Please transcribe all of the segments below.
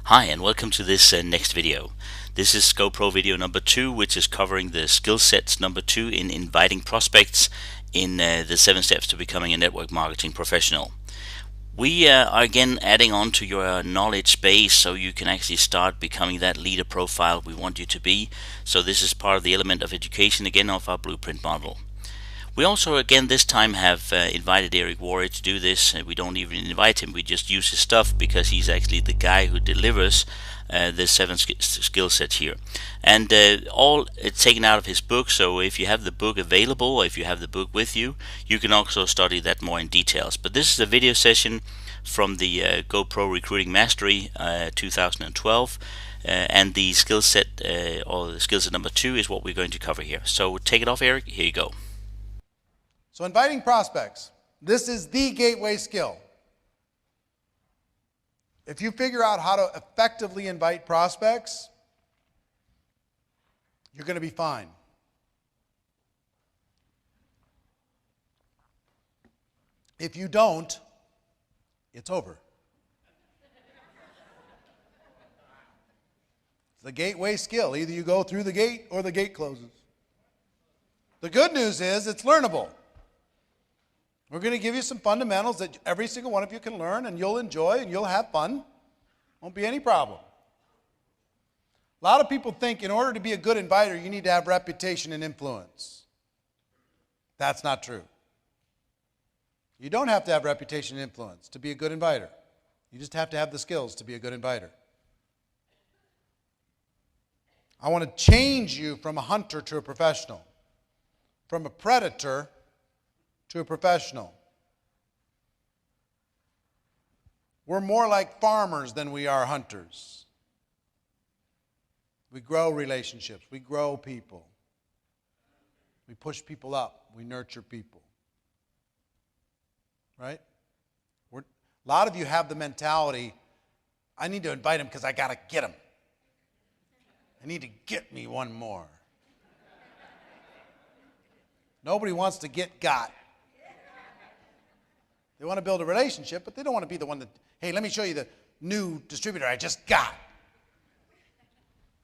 Hi and welcome to this next video. This is GoPro video number 2, which is covering the skill sets number 2 in inviting prospects in the 7 steps to becoming a network marketing professional. We are again adding on to your knowledge base so you can actually start becoming that leader profile we want you to be. So this is part of the element of education again of our blueprint model. We also again this time have invited Eric Worre to do this. We don't even invite him, we just use his stuff because he's actually the guy who delivers the 7 skill sets here. And all it's taken out of his book, so if you have the book available or if you have the book with you, you can also study that more in details. But this is a video session from the GoPro Recruiting Mastery 2012. And the skill set or the skill set number 2 is what we're going to cover here. So take it off, Eric. Here you go. So inviting prospects, this is the gateway skill. If you figure out how to effectively invite prospects, you're going to be fine. If you don't, it's over. It's the gateway skill. Either you go through the gate or the gate closes. The good news is it's learnable. We're going to give you some fundamentals that every single one of you can learn and you'll enjoy and you'll have fun. Won't be any problem. A lot of people think in order to be a good inviter, you need to have reputation and influence. That's not true. You don't have to have reputation and influence to be a good inviter. You just have to have the skills to be a good inviter. I want to change you from a hunter to a professional, from a predator to a professional. We're more like farmers than we are hunters. We grow relationships. We grow people. We push people up. We nurture people. Right? A lot of you have the mentality, I need to invite him because I got to get him. I need to get me one more. Nobody wants to get got. They want to build a relationship, but they don't want to be the one that, hey, let me show you the new distributor I just got.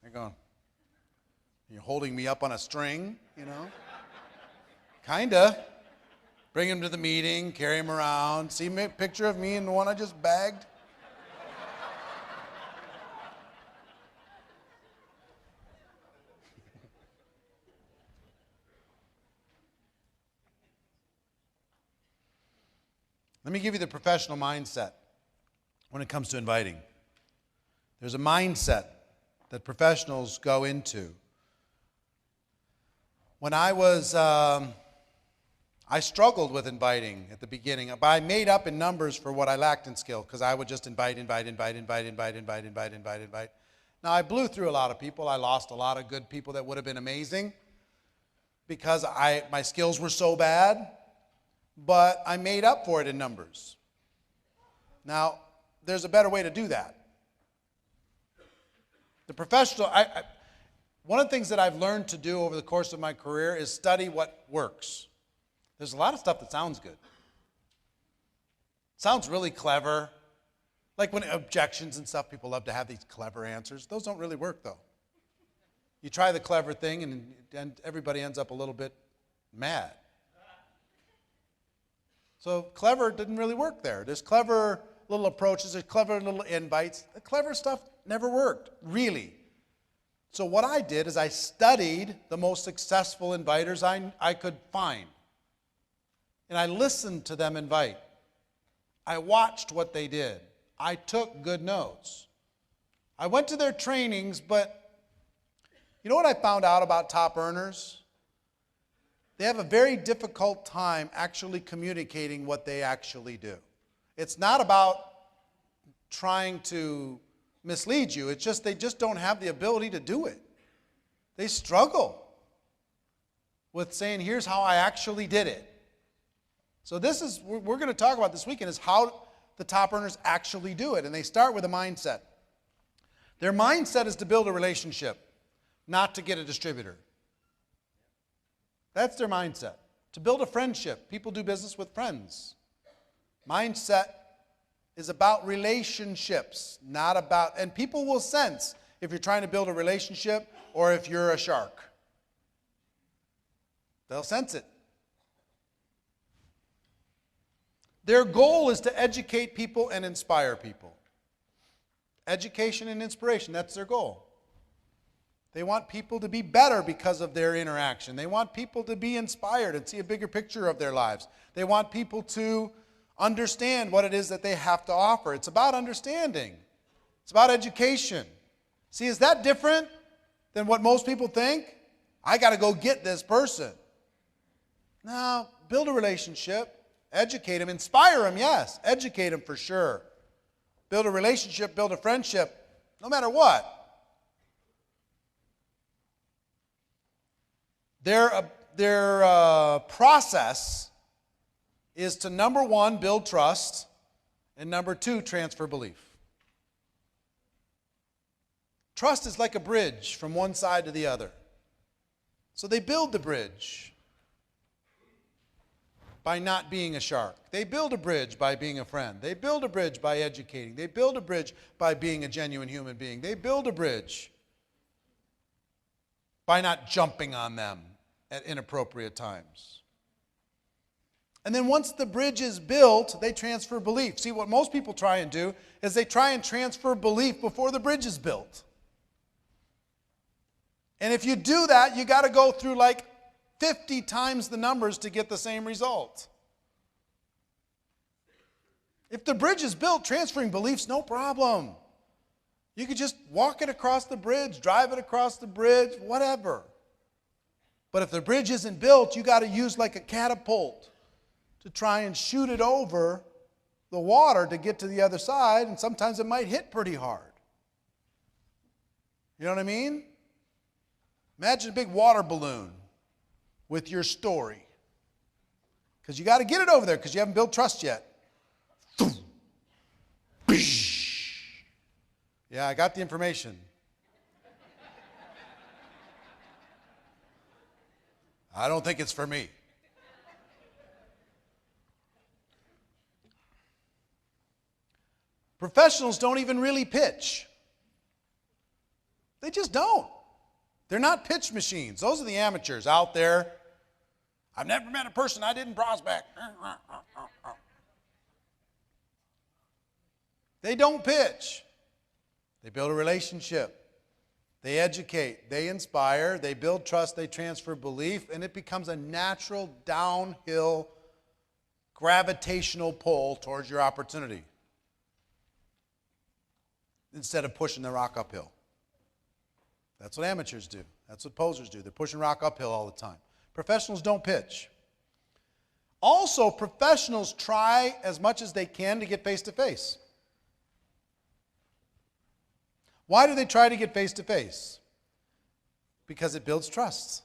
They're going, you're holding me up on a string, you know? Kinda. Bring him to the meeting, carry him around. See a picture of me and the one I just bagged? Let me give you the professional mindset when it comes to inviting. There's a mindset that professionals go into. When I struggled with inviting at the beginning, but I made up in numbers for what I lacked in skill because I would just invite. Now I blew through a lot of people. I lost a lot of good people that would have been amazing because my skills were so bad. But I made up for it in numbers. Now, there's a better way to do that. The professional, one of the things that I've learned to do over the course of my career is study what works. There's a lot of stuff that sounds good. Sounds really clever. Like when objections and stuff, people love to have these clever answers. Those don't really work, though. You try the clever thing, and everybody ends up a little bit mad. So clever didn't really work there. There's clever little approaches, there's clever little invites. The clever stuff never worked, really. So what I did is I studied the most successful inviters I could find. And I listened to them invite. I watched what they did. I took good notes. I went to their trainings, but you know what I found out about top earners? They have a very difficult time actually communicating what they actually do. It's not about trying to mislead you. It's just they just don't have the ability to do it. They struggle with saying, here's how I actually did it. So this is, we're going to talk about this weekend is how the top earners actually do it. And they start with a mindset. Their mindset is to build a relationship, not to get a distributor. That's their mindset. To build a friendship. People do business with friends. Mindset is about relationships, not about, and people will sense if you're trying to build a relationship or if you're a shark. They'll sense it. Their goal is to educate people and inspire people. Education and inspiration, that's their goal. They want people to be better because of their interaction. They want people to be inspired and see a bigger picture of their lives. They want people to understand what it is that they have to offer. It's about understanding. It's about education. See, is that different than what most people think? I got to go get this person. No, build a relationship. Educate them. Inspire them, yes. Educate them for sure. Build a relationship, build a friendship, no matter what. Their process is to, number one, build trust, and number two, transfer belief. Trust is like a bridge from one side to the other. So they build the bridge by not being a shark. They build a bridge by being a friend. They build a bridge by educating. They build a bridge by being a genuine human being. They build a bridge by not jumping on them at inappropriate times. And then once the bridge is built, they transfer belief. See, what most people try and do is they try and transfer belief before the bridge is built. And if you do that, you got to go through like 50 times the numbers to get the same result. If the bridge is built, transferring belief's no problem. You could just walk it across the bridge, drive it across the bridge, whatever. But if the bridge isn't built, you got to use like a catapult to try and shoot it over the water to get to the other side, and sometimes it might hit pretty hard. You know what I mean? Imagine a big water balloon with your story. Because you got to get it over there because you haven't built trust yet. Yeah, I got the information. I don't think it's for me. Professionals don't even really pitch. They just don't. They're not pitch machines. Those are the amateurs out there. I've never met a person I didn't prospect. They don't pitch. They build a relationship. They educate. They inspire. They build trust. They transfer belief. And it becomes a natural downhill gravitational pull towards your opportunity instead of pushing the rock uphill. That's what amateurs do. That's what posers do. They're pushing rock uphill all the time. Professionals don't pitch. Also, professionals try as much as they can to get face-to-face. Why do they try to get face-to-face? Because it builds trust.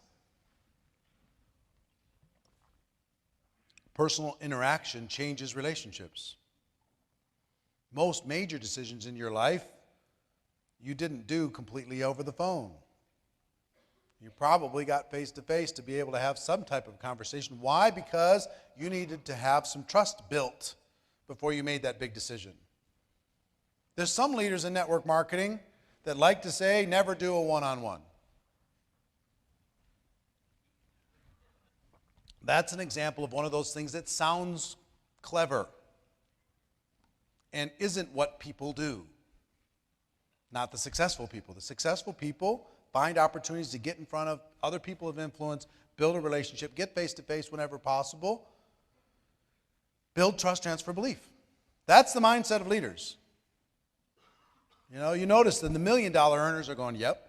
Personal interaction changes relationships. Most major decisions in your life you didn't do completely over the phone. You probably got face-to-face to be able to have some type of conversation. Why? Because you needed to have some trust built before you made that big decision. There's some leaders in network marketing that like to say, never do a one-on-one. That's an example of one of those things that sounds clever and isn't what people do. Not the successful people. The successful people find opportunities to get in front of other people of influence, build a relationship, get face-to-face whenever possible, build trust, transfer belief. That's the mindset of leaders. You know, you notice that the $1 million earners are going, yep,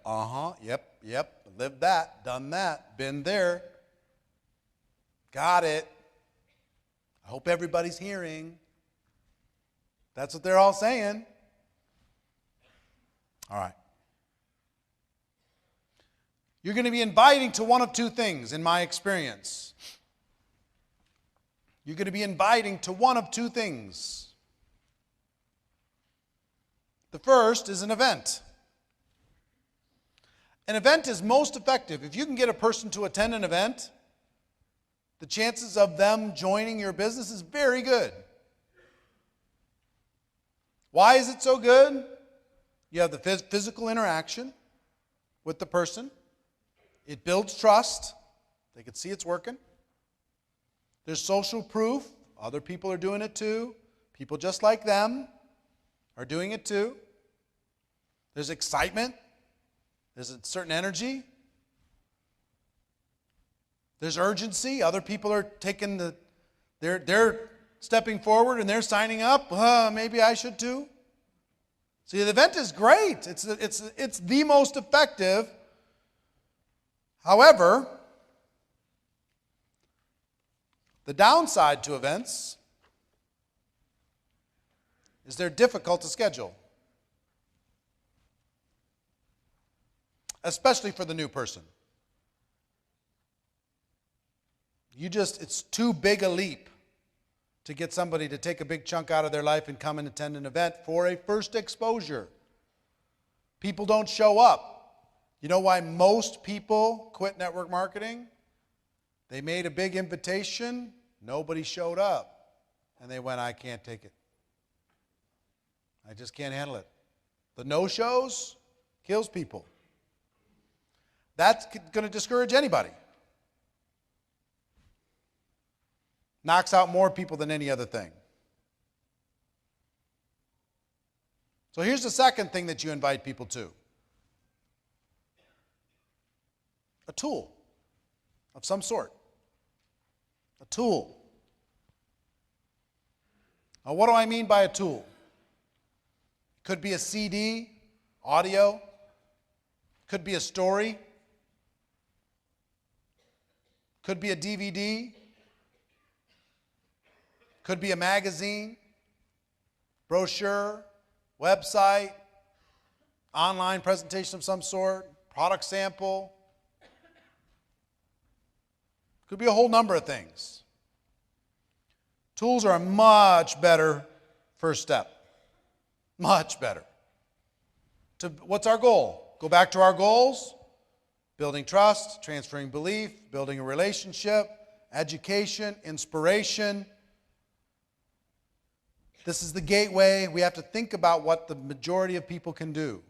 yep, lived that, done that, been there, got it. I hope everybody's hearing. That's what they're all saying. All right. You're going to be inviting to one of two things, in my experience. You're going to be inviting to one of two things. The first is an event. An event is most effective. If you can get a person to attend an event, the chances of them joining your business is very good. Why is it so good? You have the physical interaction with the person. It builds trust. They can see it's working. There's social proof. Other people are doing it too. People just like them are doing it too. There's excitement. There's a certain energy. There's urgency. Other people are taking they're stepping forward and they're signing up. Maybe I should too. See, the event is great. It's the most effective. However, the downside to events is they're difficult to schedule, especially for the new person. It's too big a leap to get somebody to take a big chunk out of their life and come and attend an event for a first exposure. People don't show up. You know why most people quit network marketing? They made a big invitation, nobody showed up, and they went, I can't take it. I just can't handle it. The no-shows kills people. That's going to discourage anybody. Knocks out more people than any other thing. So here's the second thing that you invite people to. A tool of some sort. A tool. Now, what do I mean by a tool? It could be a CD, audio. Could be a story. Could be a DVD. Could be a magazine, brochure, website, online presentation of some sort, product sample. Could be a whole number of things. Tools are a much better first step. Much better. What's our goal? Go back to our goals. Building trust, transferring belief, building a relationship, education, inspiration. This is the gateway. We have to think about what the majority of people can do.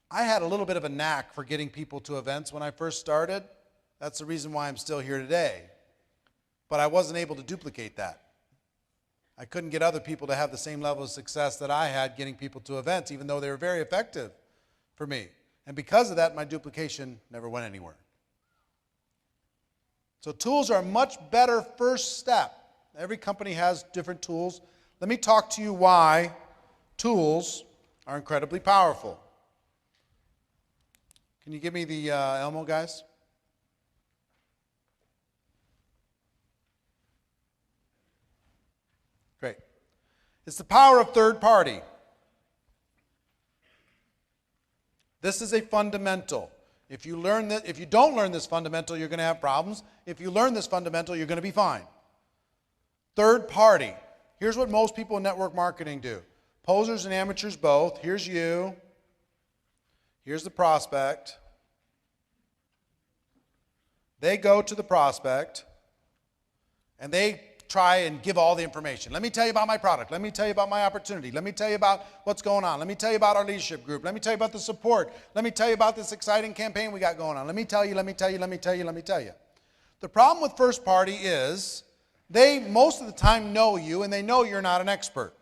I had a little bit of a knack for getting people to events when I first started. That's the reason why I'm still here today. But I wasn't able to duplicate that. I couldn't get other people to have the same level of success that I had getting people to events, even though they were very effective for me. And because of that, my duplication never went anywhere. So tools are a much better first step. Every company has different tools. Let me talk to you why tools are incredibly powerful. Can you give me the Elmo, guys? Great. It's the power of third party. This is a fundamental. If you don't learn this fundamental, you're going to have problems. If you learn this fundamental, you're going to be fine. Third party. Here's what most people in network marketing do. Posers and amateurs both. Here's you. Here's the prospect. They go to the prospect and they try and give all the information. Let me tell you about my product. Let me tell you about my opportunity. Let me tell you about what's going on. Let me tell you about our leadership group. Let me tell you about the support. Let me tell you about this exciting campaign we got going on. Let me tell you, let me tell you, let me tell you, let me tell you. The problem with first party is they most of the time know you and they know you're not an expert.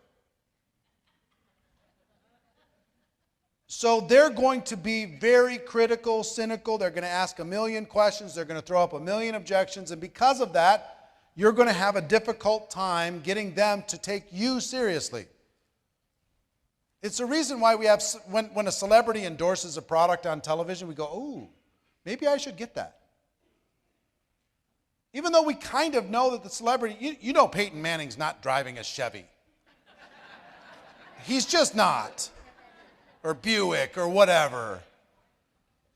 So they're going to be very critical, cynical. They're going to ask a million questions. They're going to throw up a million objections. And because of that, you're going to have a difficult time getting them to take you seriously. It's the reason why we have, when a celebrity endorses a product on television, we go, ooh, maybe I should get that. Even though we kind of know that the celebrity, you know Peyton Manning's not driving a Chevy. He's just not. Or Buick or whatever.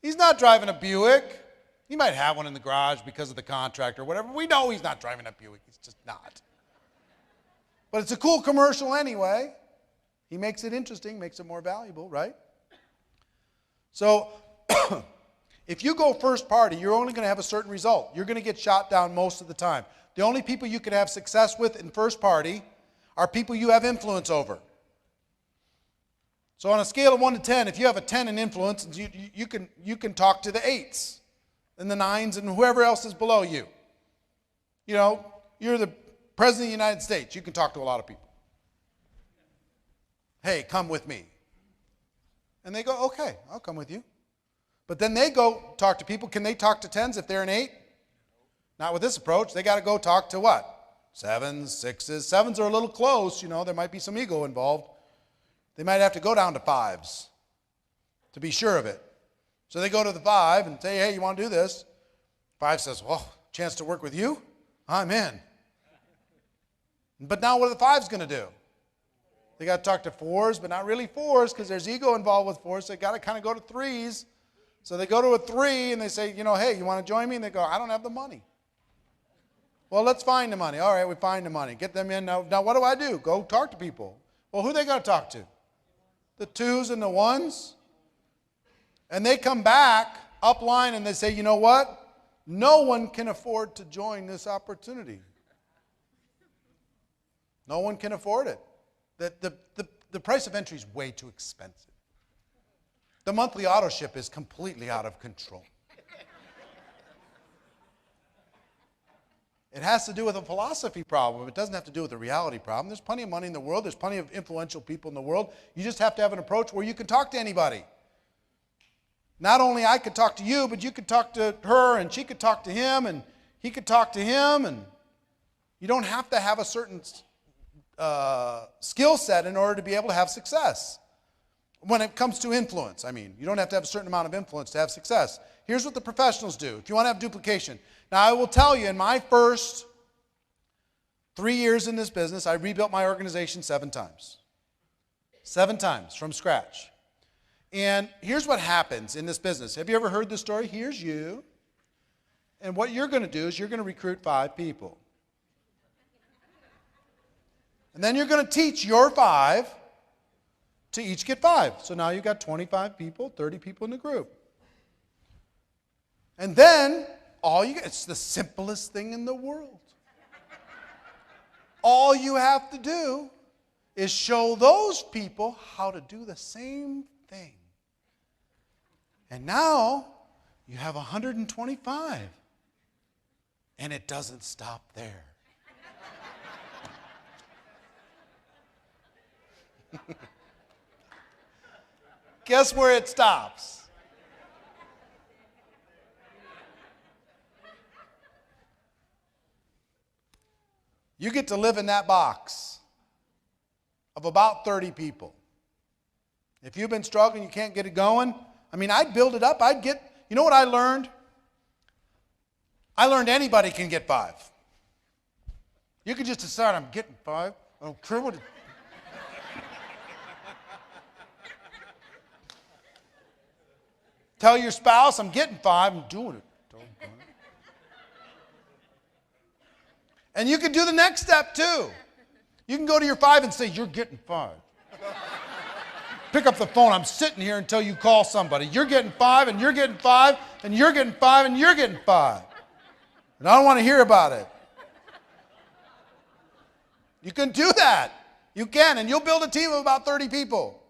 He's not driving a Buick. He might have one in the garage because of the contract or whatever. We know he's not driving a Buick. He's just not. But it's a cool commercial anyway. He makes it interesting, makes it more valuable, right? So if you go first party, you're only going to have a certain result. You're going to get shot down most of the time. The only people you can have success with in first party are people you have influence over. So on a scale of 1 to 10, if you have a 10 in influence, you can talk to the 8s and the 9s and whoever else is below you. You know, you're the President of the United States. You can talk to a lot of people. Hey, come with me. And they go, okay, I'll come with you. But then they go talk to people. Can they talk to 10s if they're an 8? Not with this approach. They got to go talk to what? 7s, 6s. 7s are a little close. You know, there might be some ego involved. They might have to go down to 5s to be sure of it. So they go to the 5 and say, hey, you want to do this? 5 says, well, chance to work with you? I'm in. But now what are the 5s going to do? They got to talk to 4s, but not really 4s because there's ego involved with 4s. So they got to kind of go to 3s. So they go to a 3 and they say, you know, hey, you want to join me? And they go, I don't have the money. Well, let's find the money. All right, we find the money. Get them in. Now what do I do? Go talk to people. Well, who they got to talk to? The 2s and the 1s? And they come back upline and they say, you know what? No one can afford to join this opportunity. No one can afford it. The price of entry is way too expensive. The monthly auto ship is completely out of control. It has to do with a philosophy problem. It doesn't have to do with a reality problem. There's plenty of money in the world. There's plenty of influential people in the world. You just have to have an approach where you can talk to anybody. Not only I could talk to you, but you could talk to her, and she could talk to him, and he could talk to him. And you don't have to have a certain skill set in order to be able to have success. When it comes to influence, I mean, you don't have to have a certain amount of influence to have success. Here's what the professionals do. If you want to have duplication. Now, I will tell you, in my first 3 years in this business, I rebuilt my organization 7 times. 7 times from scratch. And here's what happens in this business. Have you ever heard this story? Here's you. And what you're going to do is you're going to recruit 5 people. And then you're going to teach your 5 to each get 5. So now you've got 25 people, 30 people in the group. And then it's the simplest thing in the world. All you have to do is show those people how to do the same thing. And now you have 125. And it doesn't stop there. Guess where it stops? You get to live in that box of about 30 people. If you've been struggling, you can't get it going. I mean, I'd build it up. You know what I learned? I learned anybody can get 5. You can just decide, I'm getting 5. I don't care what it. Tell your spouse, I'm getting 5. I'm doing it. And you can do the next step too. You can go to your 5 and say, you're getting 5. Pick up the phone. I'm sitting here until you call somebody. You're getting 5, and you're getting 5, and you're getting 5, and you're getting 5. And I don't want to hear about it. You can do that. You can, and you'll build a team of about 30 people.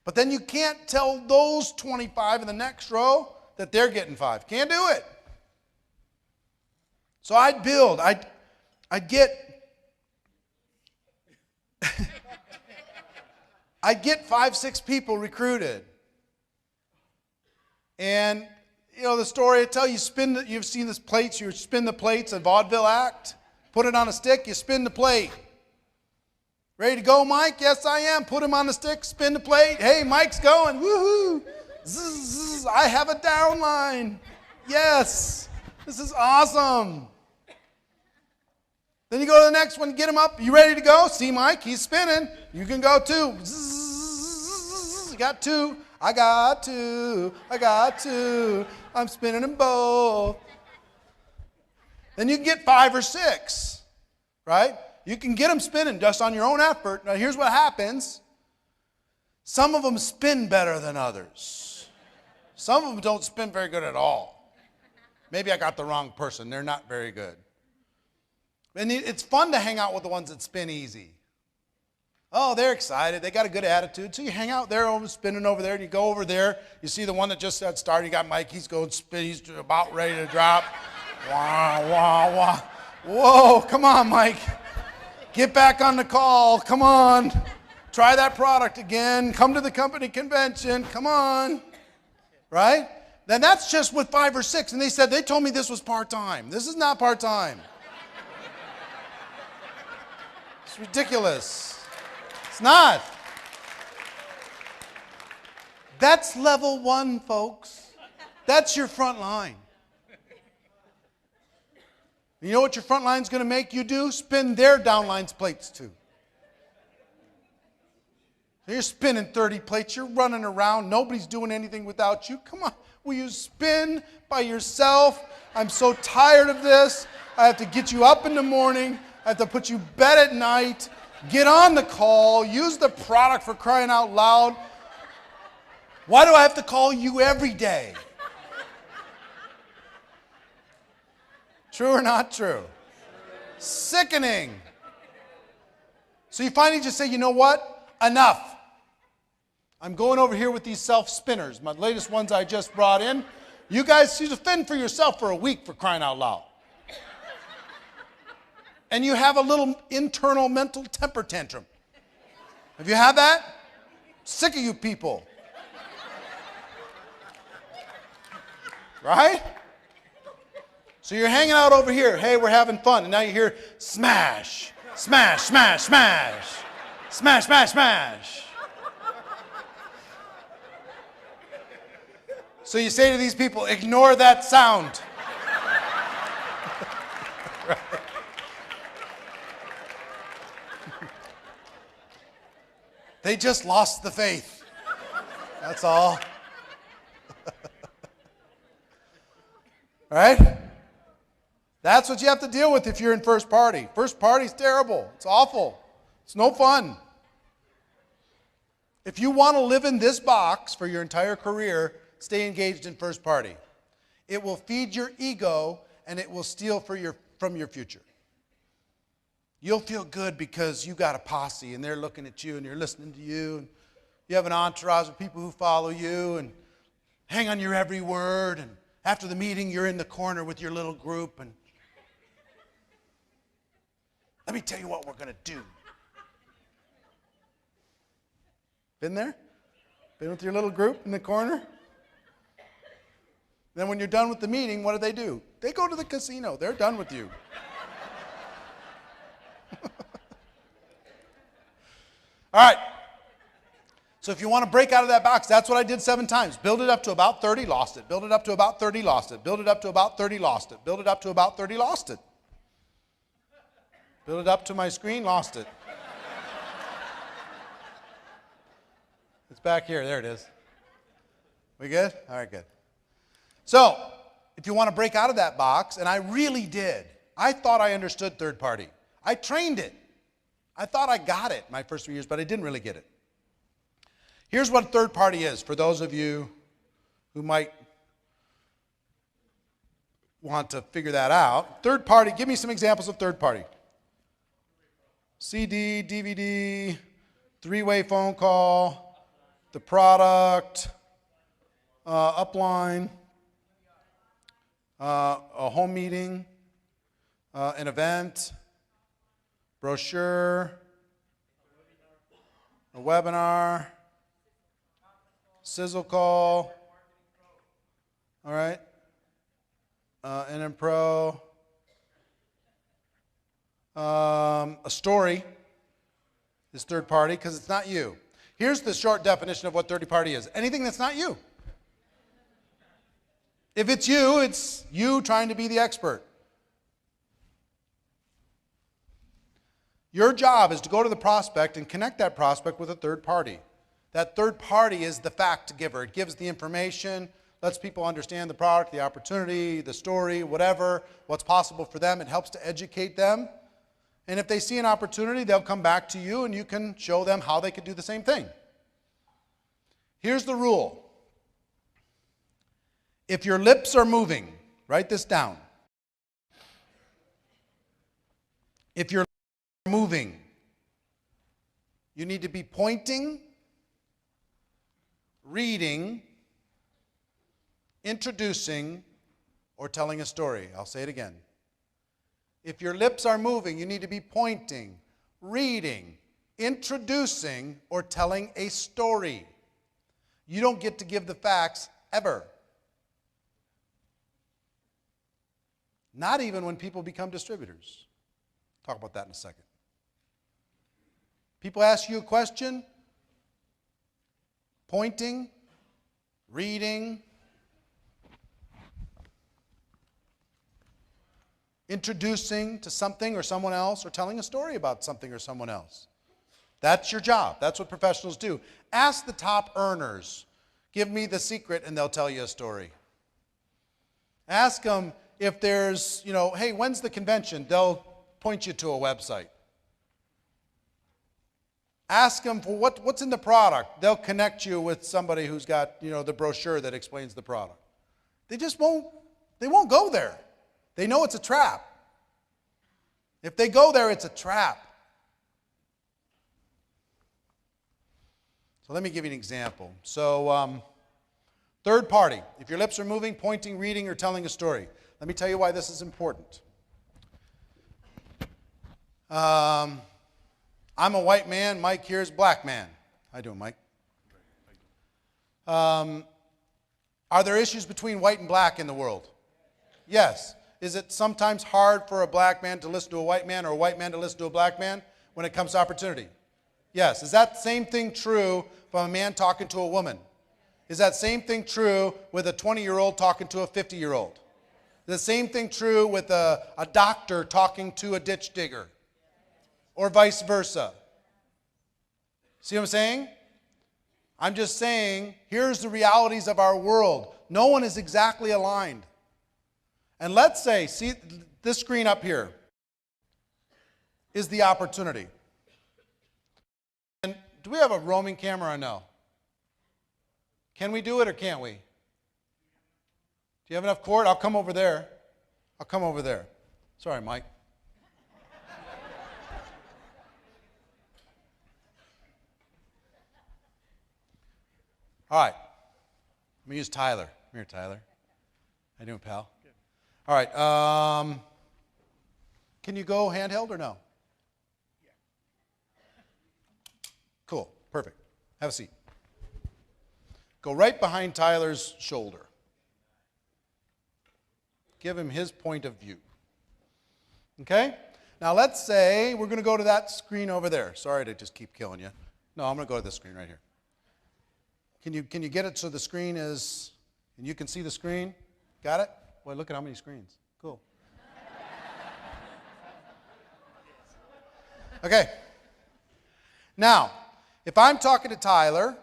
But then you can't tell those 25 in the next row that they're getting 5. Can't do it. So I'd build. I'd get I'd get 5, 6 people recruited. And you know the story I tell you, you've seen this plates, you spin the plates, a vaudeville act, put it on a stick, you spin the plate. Ready to go, Mike? Yes, I am. Put him on the stick, spin the plate. Hey, Mike's going. Woohoo! Zzz, I have a downline. Yes, this is awesome. Then you go to the next one, get him up. You ready to go? See Mike, he's spinning. You can go too. Zzz, you got 2. I got 2. I got 2. I'm spinning them both. Then you can get 5 or 6, right? You can get them spinning just on your own effort. Now here's what happens. Some of them spin better than others. Some of them don't spin very good at all. Maybe I got the wrong person. They're not very good. And it's fun to hang out with the ones that spin easy. Oh, they're excited. They got a good attitude. So you hang out there, spinning over there, and you go over there. You see the one that just got started. You got Mike. He's going spin. He's about ready to drop. Wah, wah, wah. Whoa, come on, Mike. Get back on the call. Come on. Try that product again. Come to the company convention. Come on. Right? Then that's just with 5 or 6. And they told me this was part-time. This is not part-time. It's ridiculous. It's not. That's level 1, folks. That's your front line. You know what your front line's going to make you do? Spin their downline's plates too. You're spinning 30 plates. You're running around. Nobody's doing anything without you. Come on. Will you spin by yourself? I'm so tired of this. I have to get you up in the morning. I have to put you bed at night. Get on the call. Use the product, for crying out loud. Why do I have to call you every day? True or not true? Sickening. So you finally just say, you know what? Enough. I'm going over here with these self-spinners, my latest ones I just brought in. You guys should fend for yourself for a week, for crying out loud. And you have a little internal mental temper tantrum. Have you had that? Sick of you people. Right? So you're hanging out over here. Hey, we're having fun. And now you hear smash, smash, smash, smash, smash, smash, smash. So you say to these people, ignore that sound. Right. They just lost the faith. That's all. Right? That's what you have to deal with if you're in first party. First party's terrible. It's awful. It's no fun. If you want to live in this box for your entire career, stay engaged in first party. It will feed your ego and it will steal from your future. You'll feel good because you got a posse and they're looking at you and you're listening to you. And you have an entourage of people who follow you and hang on your every word. And after the meeting, you're in the corner with your little group. And let me tell you what we're going to do. Been there? Been with your little group in the corner? Then when you're done with the meeting, what do? They go to the casino. They're done with you. All right. So if you want to break out of that box, that's what I did 7 times. Build it up to about 30, lost it. Build it up to about 30, lost it. Build it up to about 30, lost it. Build it up to about 30, lost it. Build it up to my screen, lost it. It's back here. There it is. We good? All right, good. So if you want to break out of that box, and I really did. I thought I understood third party. I trained it. I thought I got it my first 3 years, but I didn't really get it. Here's what third party is for those of you who might want to figure that out. Third party, give me some examples of third party. CD, DVD, 3-way phone call, the product, upline, a home meeting, an event, brochure, a webinar, sizzle call, all right, NM Pro, a story is third party because it's not you. Here's the short definition of what third party is. Anything that's not you. If it's you trying to be the expert. Your job is to go to the prospect and connect that prospect with a third party. That third party is the fact giver. It gives the information, lets people understand the product, the opportunity, the story, whatever, what's possible for them. It helps to educate them. And if they see an opportunity, they'll come back to you and you can show them how they could do the same thing. Here's the rule. If your lips are moving, write this down. If you're moving, you need to be pointing, reading, introducing, or telling a story. I'll say it again. If your lips are moving, you need to be pointing, reading, introducing, or telling a story. You don't get to give the facts ever. Not even when people become distributors. Talk about that in a second. People ask you a question, pointing, reading, introducing to something or someone else, or telling a story about something or someone else. That's your job. That's what professionals do. Ask the top earners. Give me the secret and they'll tell you a story. Ask them if there's, hey, when's the convention? They'll point you to a website. Ask them for what's in the product. They'll connect you with somebody who's got, the brochure that explains the product. They won't go there. They know it's a trap. If they go there, it's a trap. So let me give you an example. So, third party. If your lips are moving, pointing, reading, or telling a story. Let me tell you why this is important. I'm a white man. Mike here is black man. How you doing, Mike? Are there issues between white and black in the world? Yes. Is it sometimes hard for a black man to listen to a white man or a white man to listen to a black man when it comes to opportunity? Yes. Is that same thing true from a man talking to a woman? Is that same thing true with a 20-year-old talking to a 50-year-old? Is the same thing true with a doctor talking to a ditch digger? Or vice versa? See what I'm saying? I'm just saying, here's the realities of our world. No one is exactly aligned. And let's say, see this screen up here is the opportunity. And do we have a roaming camera or no? Can we do it or can't we? Do you have enough cord? I'll come over there. I'll come over there. Sorry, Mike. All right. Let me use Tyler. Come here, Tyler. How you doing, pal? Good. All right. Can you go handheld or no? Yeah. Cool. Perfect. Have a seat. Go right behind Tyler's shoulder. Give him his point of view. Okay? Now let's say we're going to go to that screen over there. Sorry to just keep killing you. No, I'm going to go to this screen right here. Can you get it so the screen is, and you can see the screen? Got it? Boy, look at how many screens. Cool. Okay. Now, if I'm talking to Tyler,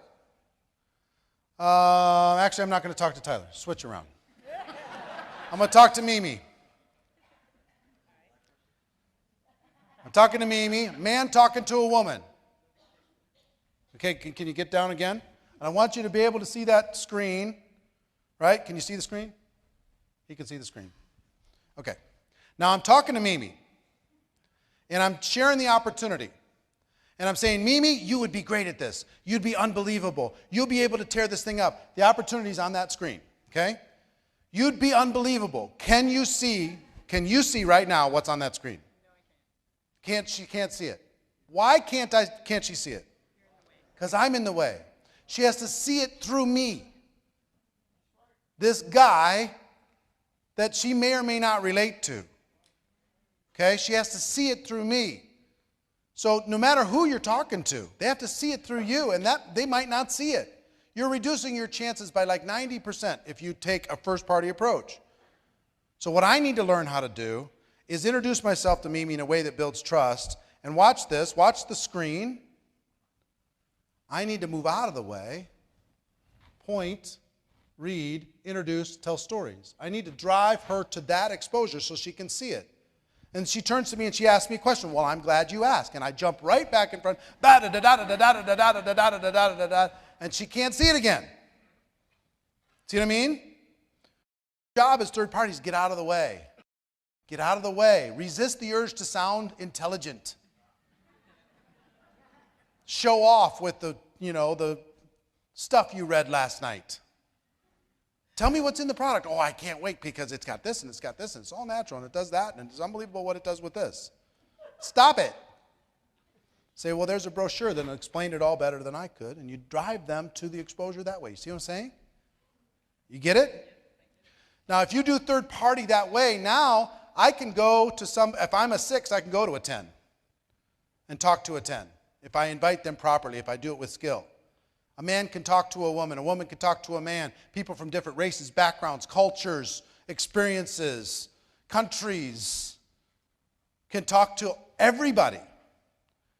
actually I'm not going to talk to Tyler. Switch around. I'm going to talk to Mimi. I'm talking to Mimi, man talking to a woman. Okay, can you get down again? And I want you to be able to see that screen, right? Can you see the screen? He can see the screen. Okay. Now I'm talking to Mimi, and I'm sharing the opportunity. And I'm saying, Mimi, you would be great at this. You'd be unbelievable. You'll be able to tear this thing up. The opportunity's on that screen, okay? You'd be unbelievable. Can you see right now what's on that screen? She can't see it. Why can't she see it? Because I'm in the way. She has to see it through me. This guy that she may or may not relate to. Okay? She has to see it through me. So no matter who you're talking to, they have to see it through you, and that they might not see it. You're reducing your chances by like 90% if you take a first-party approach. So what I need to learn how to do is introduce myself to Mimi in a way that builds trust. And watch this. Watch the screen. I need to move out of the way, point, read, introduce, tell stories. I need to drive her to that exposure so she can see it. And she turns to me and she asks me a question. Well, I'm glad you asked. And I jump right back in front, and she can't see it again. See what I mean? Job as third parties, get out of the way. Get out of the way. Resist the urge to sound intelligent. Show off with the stuff you read last night. Tell me what's in the product. Oh, I can't wait because it's got this and it's got this and it's all natural and it does that and it's unbelievable what it does with this. Stop it. Say, well, there's a brochure that explained it all better than I could, and you drive them to the exposure that way. You see what I'm saying? You get it? Now, if you do third party that way, now I can go to if I'm a 6, I can go to a 10 and talk to a 10. If I invite them properly, if I do it with skill. A man can talk to a woman can talk to a man. People from different races, backgrounds, cultures, experiences, countries can talk to everybody.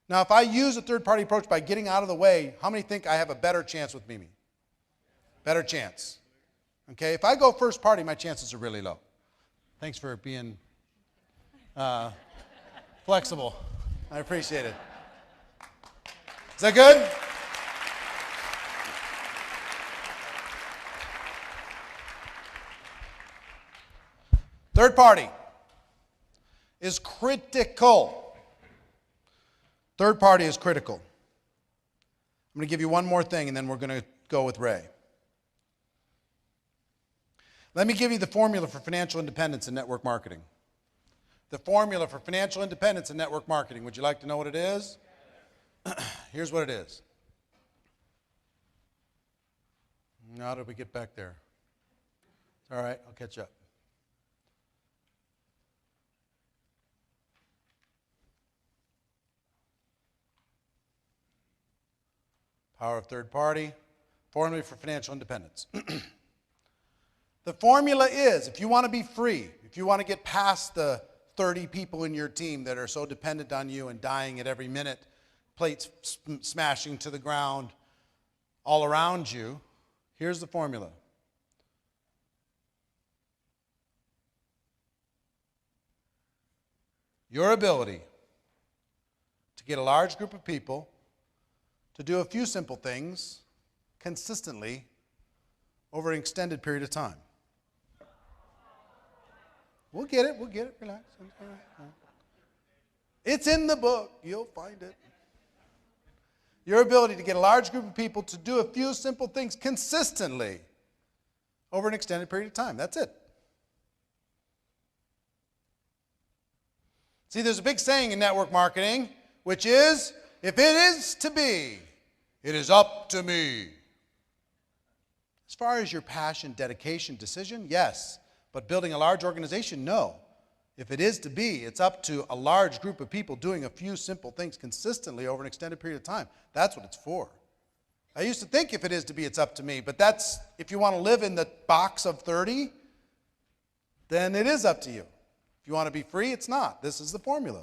Now, if I use a third-party approach by getting out of the way, how many think I have a better chance with Mimi? Better chance. Okay, if I go first party, my chances are really low. Thanks for being flexible. I appreciate it. Is that good? Third party is critical. Third party is critical. I'm going to give you one more thing, and then we're going to go with Ray. Let me give you the formula for financial independence in network marketing. The formula for financial independence in network marketing. Would you like to know what it is? Here's what it is. How did we get back there? It's all right, I'll catch up. Power of third party, formula for financial independence. The formula is, if you want to be free, if you want to get past the 30 people in your team that are so dependent on you and dying at every minute, plates smashing to the ground all around you, here's the formula. Your ability to get a large group of people to do a few simple things consistently over an extended period of time. We'll get it, relax. It's in the book, you'll find it. Your ability to get a large group of people to do a few simple things consistently over an extended period of time. That's it. See, there's a big saying in network marketing, which is, if it is to be, it is up to me. As far as your passion, dedication, decision, yes. But building a large organization, no. If it is to be, it's up to a large group of people doing a few simple things consistently over an extended period of time. That's what it's for. I used to think if it is to be, it's up to me. But that's, if you want to live in the box of 30, then it is up to you. If you want to be free, it's not. This is the formula.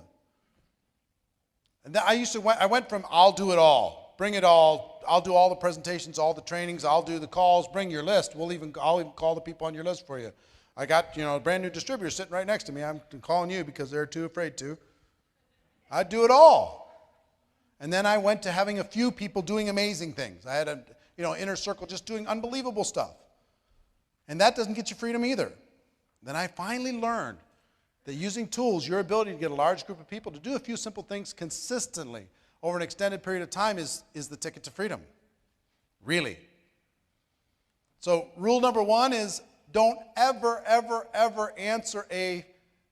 And I went from I'll do it all, bring it all, I'll do all the presentations, all the trainings, I'll do the calls, bring your list. I'll even call the people on your list for you. I got, a brand new distributor sitting right next to me. I'm calling you because they're too afraid to. I'd do it all. And then I went to having a few people doing amazing things. I had a, inner circle just doing unbelievable stuff. And that doesn't get you freedom either. Then I finally learned that using tools, your ability to get a large group of people to do a few simple things consistently over an extended period of time is the ticket to freedom. Really. So rule number 1 is don't ever, ever, ever answer a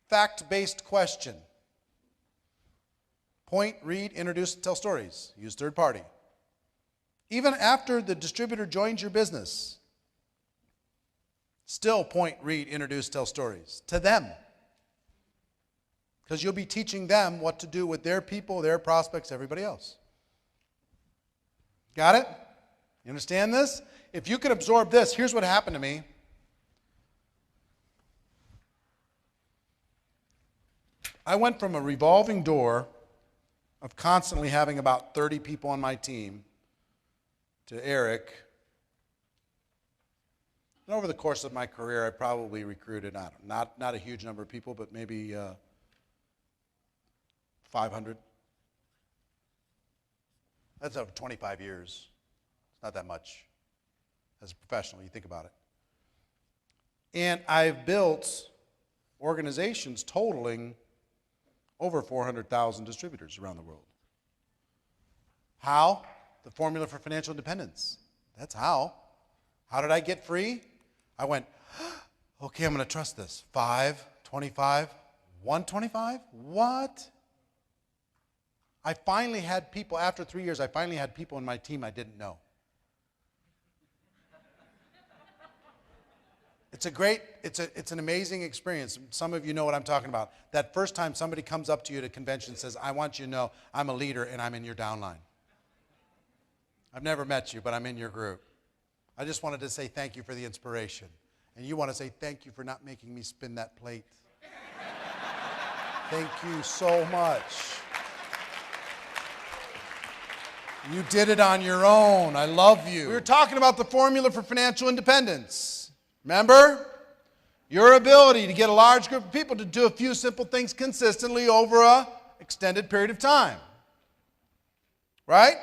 fact-based question. Point, read, introduce, tell stories. Use third party. Even after the distributor joins your business, still point, read, introduce, tell stories to them. Because you'll be teaching them what to do with their people, their prospects, everybody else. Got it? You understand this? If you could absorb this, here's what happened to me. I went from a revolving door of constantly having about 30 people on my team to Eric. And over the course of my career, I probably recruited, not a huge number of people, but maybe 500. That's over 25 years. It's not that much as a professional, you think about it. And I've built organizations totaling over 400,000 distributors around the world. How? The formula for financial independence. That's how. How did I get free? I went, okay, I'm going to trust this. 5, 25, 125? What? I finally had people, after 3 years, I finally had people in my team I didn't know. It's an amazing experience. Some of you know what I'm talking about. That first time somebody comes up to you at a convention and says, I want you to know I'm a leader and I'm in your downline. I've never met you, but I'm in your group. I just wanted to say thank you for the inspiration. And you want to say thank you for not making me spin that plate. Thank you so much. You did it on your own. I love you. We were talking about the formula for financial independence. Remember? Your ability to get a large group of people to do a few simple things consistently over an extended period of time. Right?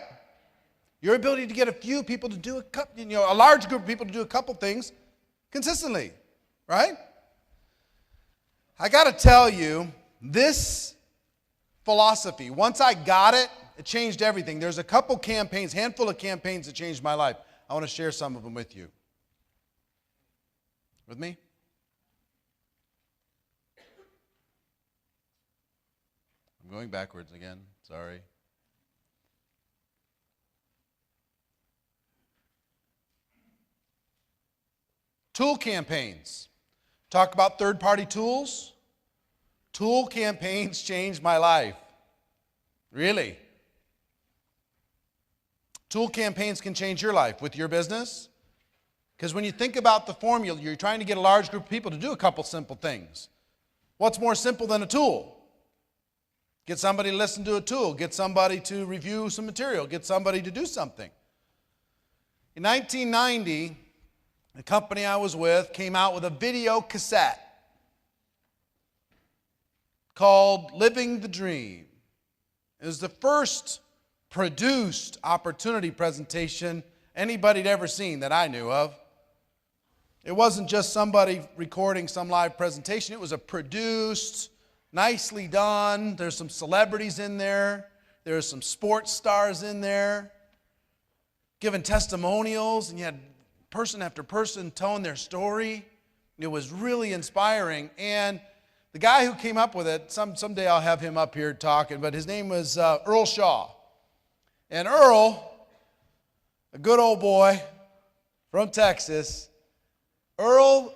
Your ability to get a few people to do a large group of people to do a couple things consistently. Right? I got to tell you, this philosophy, once I got it, it changed everything. There's a couple campaigns, handful of campaigns that changed my life. I want to share some of them with you. With me? I'm going backwards again. Sorry. Tool campaigns. Talk about third-party tools. Tool campaigns changed my life. Really. Tool campaigns can change your life with your business. Because when you think about the formula, you're trying to get a large group of people to do a couple simple things. What's more simple than a tool? Get somebody to listen to a tool. Get somebody to review some material. Get somebody to do something. In 1990, the company I was with came out with a video cassette called Living the Dream. It was the first produced opportunity presentation anybody had ever seen that I knew of. It wasn't just somebody recording some live presentation. It was a produced, nicely done. There's some celebrities in there. There's some sports stars in there giving testimonials, and you had person after person telling their story. It was really inspiring. And the guy who came up with it, someday I'll have him up here talking, but his name was Earl Shaw. And Earl, a good old boy from Texas, Earl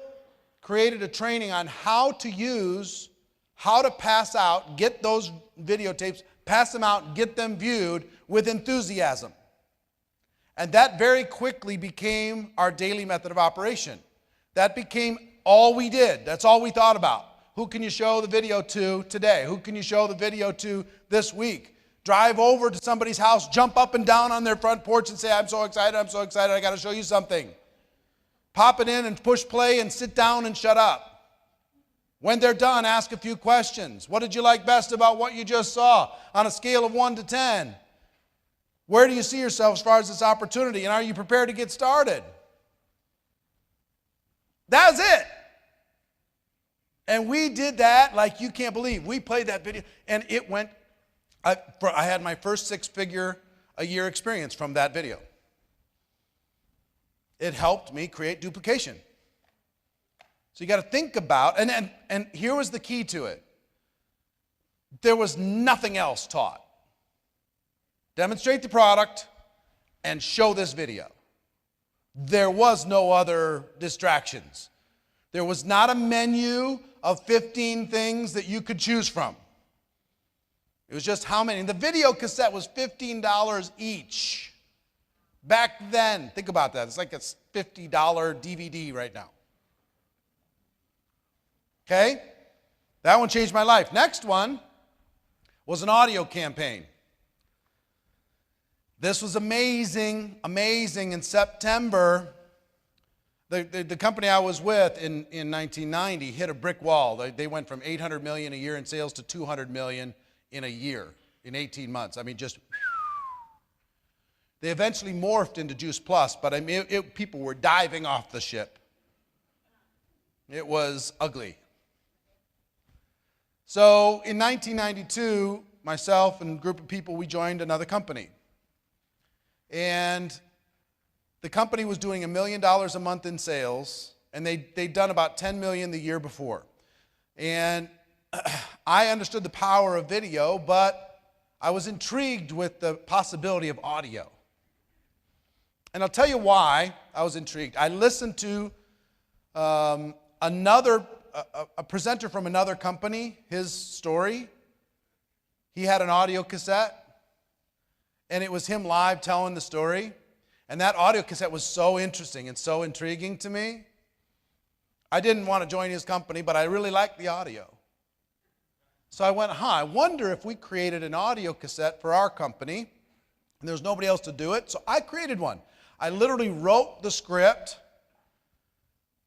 created a training on how to use, how to pass out, get those videotapes, pass them out, get them viewed with enthusiasm. And that very quickly became our daily method of operation. That became all we did. That's all we thought about. Who can you show the video to today? Who can you show the video to this week? Drive over to somebody's house, jump up and down on their front porch and say, I'm so excited, I got to show you something. Pop it in and push play and sit down and shut up. When they're done, ask a few questions. What did you like best about what you just saw on a scale of 1 to 10? Where do you see yourself as far as this opportunity? And are you prepared to get started? That's it. And we did that like you can't believe. We played that video and it went, I had my first 6-figure a year experience from that video. It helped me create duplication. So you got to think about, and here was the key to it. There was nothing else taught. Demonstrate the product and show this video. There was no other distractions. There was not a menu of 15 things that you could choose from. It was just how many. And the video cassette was $15 each. Back then, think about that. It's like a $50 DVD right now. Okay? That one changed my life. Next one was an audio campaign. This was amazing. In September, the company I was with in 1990 hit a brick wall. They went from $800 million a year in sales to $200 million in a year, in 18 months. I mean, just... They eventually morphed into Juice Plus, but I mean, people were diving off the ship. It was ugly. So in 1992, myself and a group of people, we joined another company. And the company was doing $1 million a month in sales, and they'd done about $10 million the year before. And I understood the power of video, but I was intrigued with the possibility of audio. And I'll tell you why I was intrigued. I listened to a presenter from another company, his story. He had an audio cassette, and it was him live telling the story. And that audio cassette was so interesting and so intriguing to me. I didn't want to join his company, but I really liked the audio. So I went, I wonder if we created an audio cassette for our company, and there was nobody else to do it, so I created one. I literally wrote the script,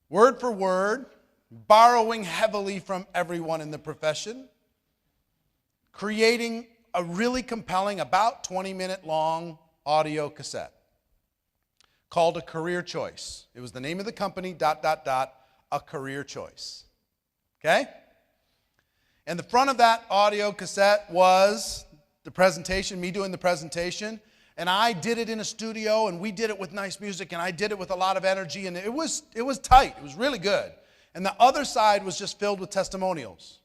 word for word, borrowing heavily from everyone in the profession, creating a really compelling, about 20-minute long audio cassette called A Career Choice. It was the name of the company, ... A Career Choice. Okay? And the front of that audio cassette was the presentation, me doing the presentation. And I did it in a studio, and we did it with nice music, and I did it with a lot of energy, and it was tight. It was really good. And the other side was just filled with testimonials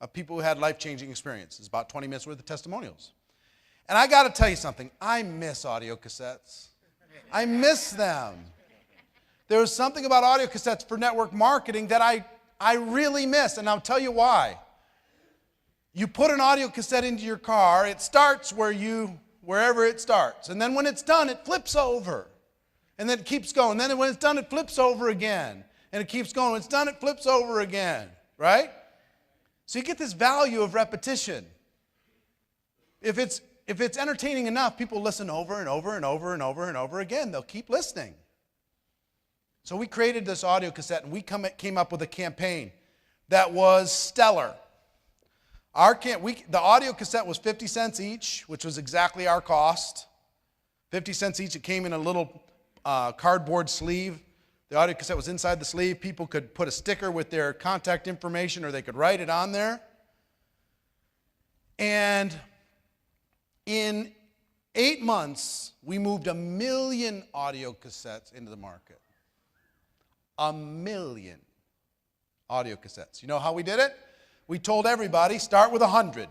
of people who had life-changing experiences, about 20 minutes worth of testimonials. And I got to tell you something. I miss audio cassettes. I miss them. There was something about audio cassettes for network marketing that I really miss, and I'll tell you why. You put an audio cassette into your car, it starts wherever it starts. And then when it's done, it flips over. And then it keeps going. And then when it's done, it flips over again. And it keeps going. When it's done, it flips over again. Right? So you get this value of repetition. If it's entertaining enough, people listen over and over and over and over and over again. They'll keep listening. So we created this audio cassette, and we came up with a campaign that was stellar. The audio cassette was 50 cents each, which was exactly our cost. 50 cents each. It came in a little cardboard sleeve. The audio cassette was inside the sleeve. People could put a sticker with their contact information, or they could write it on there. And in 8 months, we moved 1 million audio cassettes into the market. 1 million audio cassettes. You know how we did it? We told everybody, start with 100.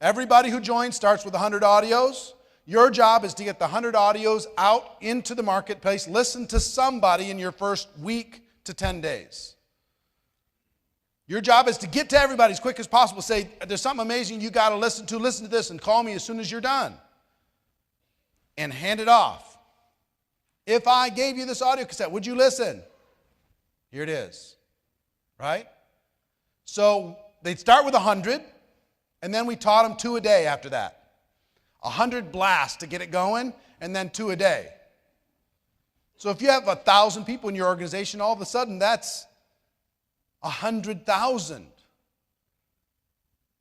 Everybody who joins starts with 100 audios. Your job is to get the 100 audios out into the marketplace. Listen to somebody in your first week to 10 days. Your job is to get to everybody as quick as possible. Say, there's something amazing you got to listen to this, and call me as soon as you're done. And hand it off. If I gave you this audio cassette, would you listen? Here it is. Right? So they'd start with 100, and then we taught them 2 a day after that. 100 blasts to get it going, and then 2 a day. So if you have 1,000 people in your organization, all of a sudden that's 100,000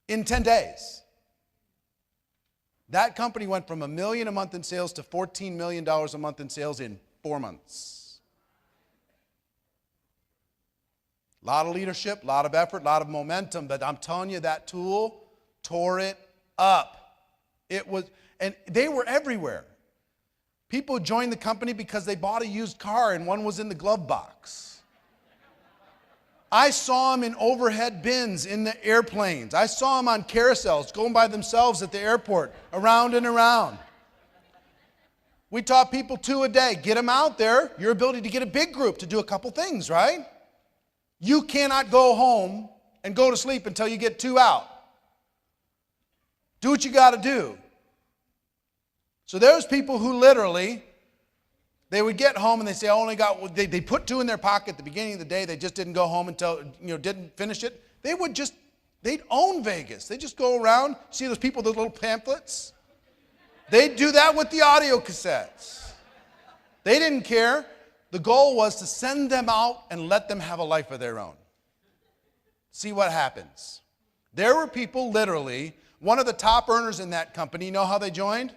in 10 days. That company went from $1 million a month in sales to $14 million a month in sales in 4 months. A lot of leadership, a lot of effort, a lot of momentum, but I'm telling you, that tool tore it up. And they were everywhere. People joined the company because they bought a used car and one was in the glove box. I saw them in overhead bins in the airplanes. I saw them on carousels going by themselves at the airport, around and around. We taught people 2 a day. Get them out there. Your ability to get a big group to do a couple things, right? You cannot go home and go to sleep until you get 2 out. Do what you got to do. So there's people who literally, they would get home and they say, I only got, they put 2 in their pocket at the beginning of the day. They just didn't go home until, didn't finish it. They'd own Vegas. They just go around, see those people with those little pamphlets? They'd do that with the audio cassettes. They didn't care. The goal was to send them out and let them have a life of their own. See what happens. There were people literally, one of the top earners in that company, you know how they joined?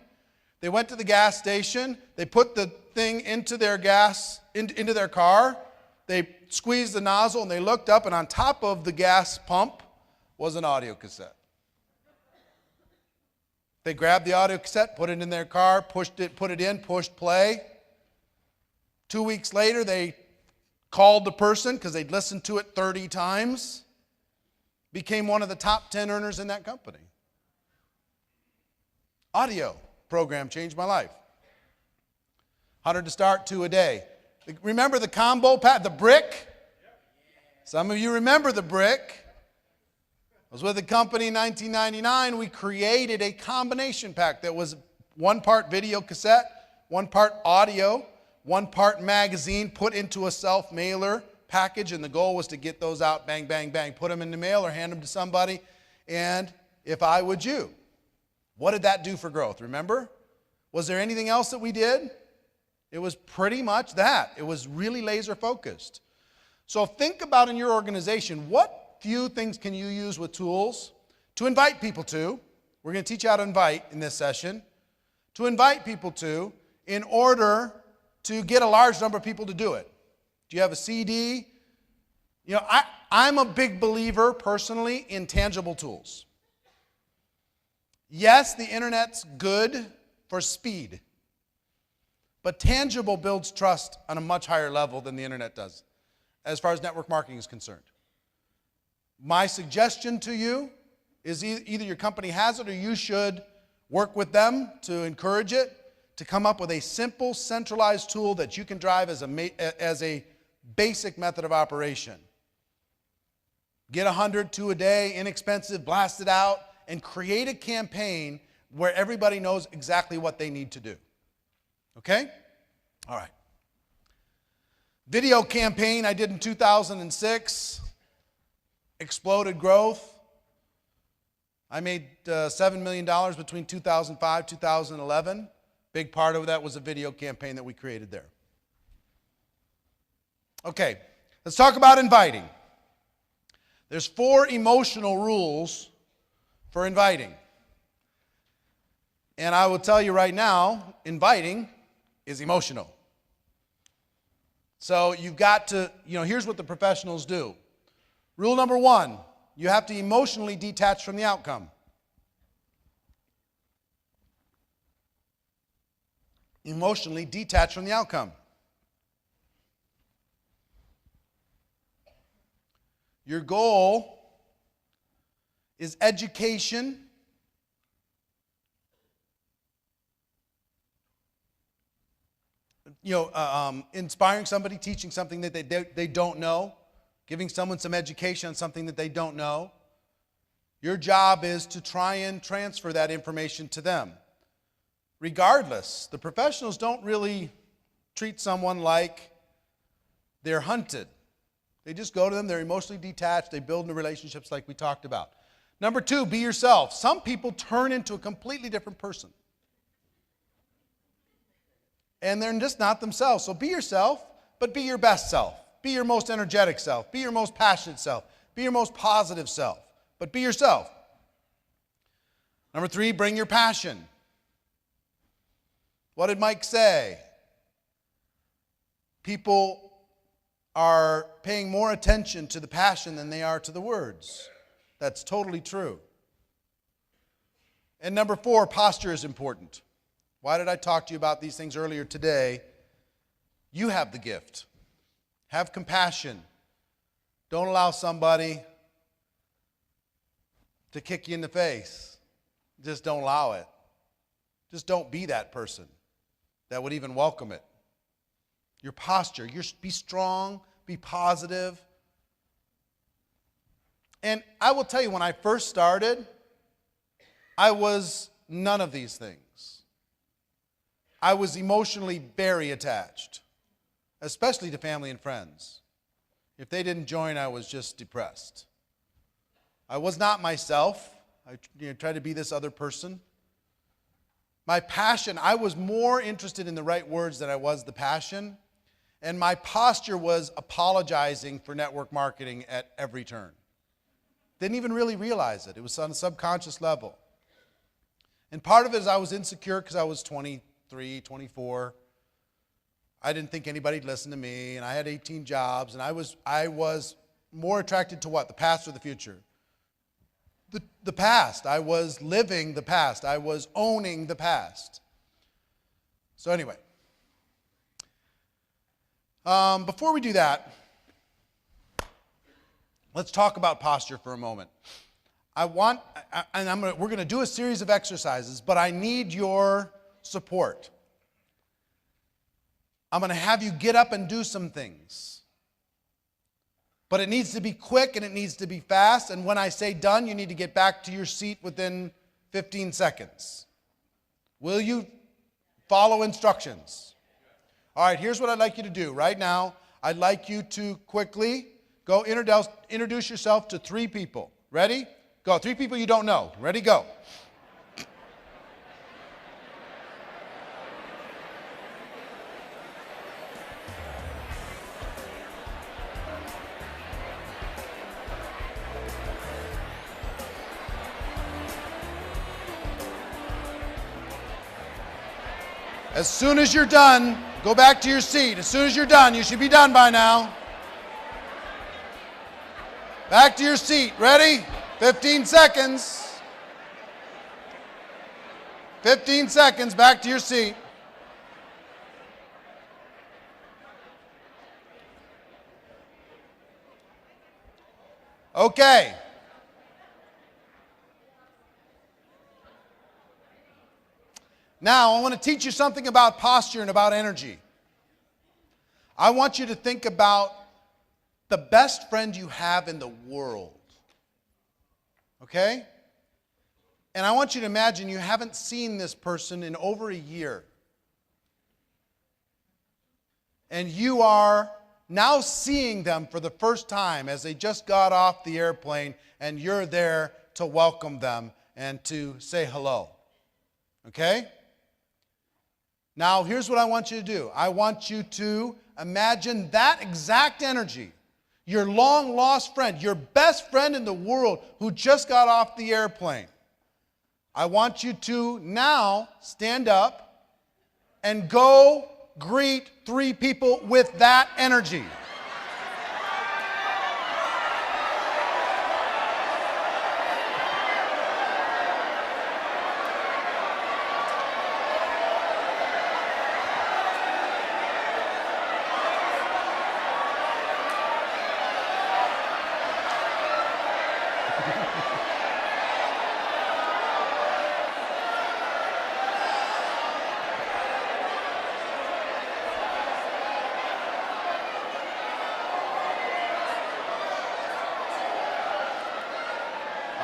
They went to the gas station, they put the thing into their into their car, they squeezed the nozzle and they looked up, and on top of the gas pump was an audio cassette. They grabbed the audio cassette, put it in their car, pushed it, put it in, pushed play. 2 weeks later, they called the person because they'd listened to it 30 times. Became one of the top 10 earners in that company. Audio program changed my life. 100 to start, 2 a day. Remember the combo pack, the brick? Some of you remember the brick. I was with a company in 1999. We created a combination pack that was 1 part video cassette, 1 part audio, 1 part magazine put into a self-mailer package, and the goal was to get those out, bang, bang, bang, put them in the mail or hand them to somebody. And if I would you, what did that do for growth? Remember? Was there anything else that we did? It was pretty much that. It was really laser focused. So think about in your organization, what few things can you use with tools to invite people to? We're going to teach you how to invite in this session. To invite people to in order to get a large number of people to do it. Do you have a CD? You know, I'm a big believer personally in tangible tools. Yes, the internet's good for speed, but tangible builds trust on a much higher level than the internet does, as far as network marketing is concerned. My suggestion to you is either your company has it or you should work with them to encourage it, to come up with a simple, centralized tool that you can drive as a basic method of operation. Get 100, 2 a day, inexpensive, blast it out, and create a campaign where everybody knows exactly what they need to do. Okay? All right. Video campaign I did in 2006. Exploded growth. I made $7 million between 2005 and 2011. Big part of that was a video campaign that we created there. Okay, let's talk about inviting. There's 4 emotional rules for inviting. And I will tell you right now, inviting is emotional. So you've got to, here's what the professionals do. Rule number 1, you have to emotionally detach from the outcome. Emotionally detach from the outcome. Your goal is education, inspiring somebody, teaching something that they don't know, giving someone some education on something that they don't know. Your job is to try and transfer that information to them. Regardless, the professionals don't really treat someone like they're hunted. They just go to them, they're emotionally detached, they build new relationships like we talked about. Number 2, be yourself. Some people turn into a completely different person. And they're just not themselves. So be yourself, but be your best self. Be your most energetic self. Be your most passionate self. Be your most positive self. But be yourself. Number 3, bring your passion. What did Mike say? People are paying more attention to the passion than they are to the words. That's totally true. And number 4, posture is important. Why did I talk to you about these things earlier today? You have the gift. Have compassion. Don't allow somebody to kick you in the face. Just don't allow it. Just don't be that person that would even welcome it. Your posture, be strong, be positive. And I will tell you, when I first started, I was none of these things. I was emotionally very attached, especially to family and friends. If they didn't join, I was just depressed. I was not myself. I tried to be this other person. My passion, I was more interested in the right words than I was the passion. And my posture was apologizing for network marketing at every turn. Didn't even really realize it. It was on a subconscious level. And part of it is I was insecure because I was 23, 24. I didn't think anybody'd listen to me, and I had 18 jobs, and I was more attracted to what? The past or the future? the past. I was living the past. I was owning the past. So anyway, before we do that, let's talk about posture for a moment. We're going to do a series of exercises, but I need your support. I'm going to have you get up and do some things. But it needs to be quick and it needs to be fast. And when I say done, you need to get back to your seat within 15 seconds. Will you follow instructions? All right, here's what I'd like you to do. Right now, I'd like you to quickly go introduce yourself to 3 people. Ready? Go. 3 people you don't know. Ready? Go. As soon as you're done, go back to your seat. As soon as you're done, you should be done by now. Back to your seat. Ready? 15 seconds. 15 seconds. Back to your seat. Okay. Now, I want to teach you something about posture and about energy. I want you to think about the best friend you have in the world. Okay? And I want you to imagine you haven't seen this person in over a year. And you are now seeing them for the first time as they just got off the airplane, and you're there to welcome them and to say hello. Okay? Now, here's what I want you to do. I want you to imagine that exact energy, your long-lost friend, your best friend in the world who just got off the airplane. I want you to now stand up and go greet 3 people with that energy.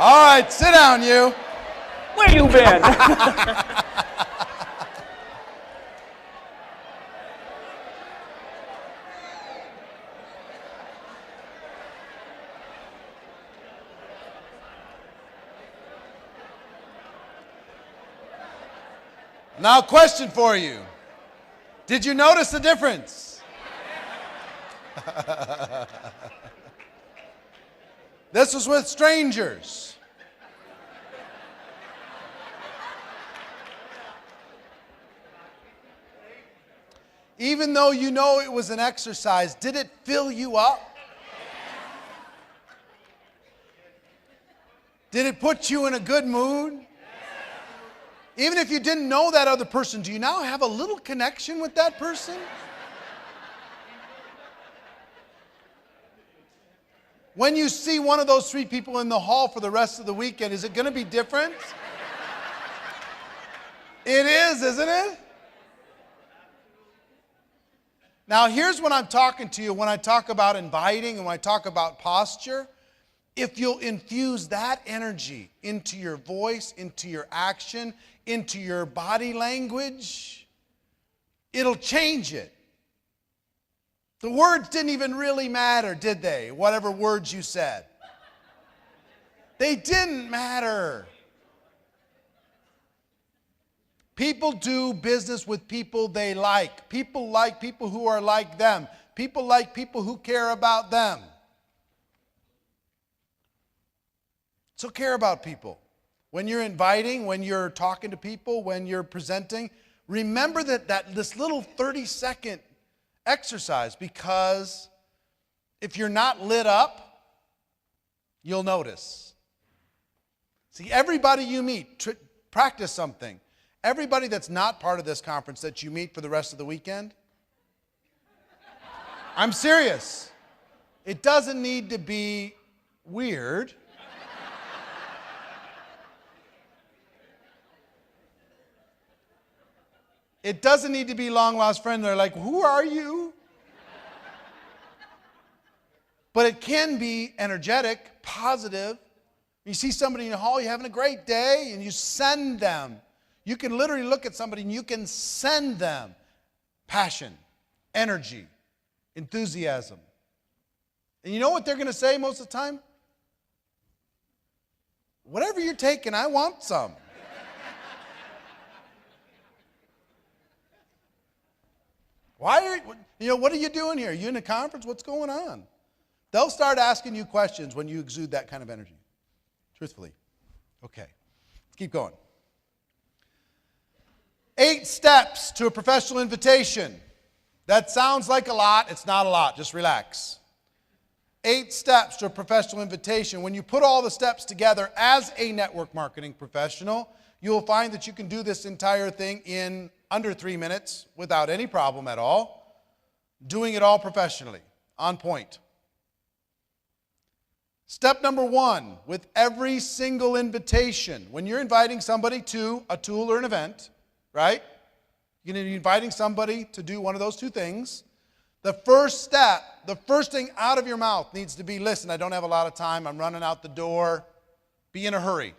All right, sit down, you. Where you been? Now, question for you. Did you notice the difference? This was with strangers. Even though you know it was an exercise, did it fill you up? Did it put you in a good mood? Even if you didn't know that other person, do you now have a little connection with that person? When you see one of those 3 people in the hall for the rest of the weekend, is it going to be different? It is, isn't it? Now, here's what I'm talking to you when I talk about inviting and when I talk about posture. If you'll infuse that energy into your voice, into your action, into your body language, it'll change it. The words didn't even really matter, did they? Whatever words you said. They didn't matter. People do business with people they like. People like people who are like them. People like people who care about them. So care about people. When you're inviting, when you're talking to people, when you're presenting, remember that this little 30-second exercise, because if you're not lit up, you'll notice. See, everybody you meet, practice something. Everybody that's not part of this conference that you meet for the rest of the weekend, I'm serious. It doesn't need to be weird. It doesn't need to be long-lost friends. They're like, who are you? But it can be energetic, positive. You see somebody in the hall, you're having a great day, and you send them. You can literally look at somebody and you can send them passion, energy, enthusiasm. And you know what they're going to say most of the time? Whatever you're taking, I want some. What are you doing here? Are you in a conference? What's going on? They'll start asking you questions when you exude that kind of energy. Truthfully. Okay, let's keep going. 8 steps to a professional invitation. That sounds like a lot. It's not a lot. Just relax. 8 steps to a professional invitation. When you put all the steps together as a network marketing professional, you'll find that you can do this entire thing in under 3 minutes without any problem at all. Doing it all professionally, on point. Step number 1, with every single invitation, when you're inviting somebody to a tool or an event, right? You're going to be inviting somebody to do one of those 2 things. The first step, the first thing out of your mouth needs to be, listen, I don't have a lot of time. I'm running out the door. Be in a hurry.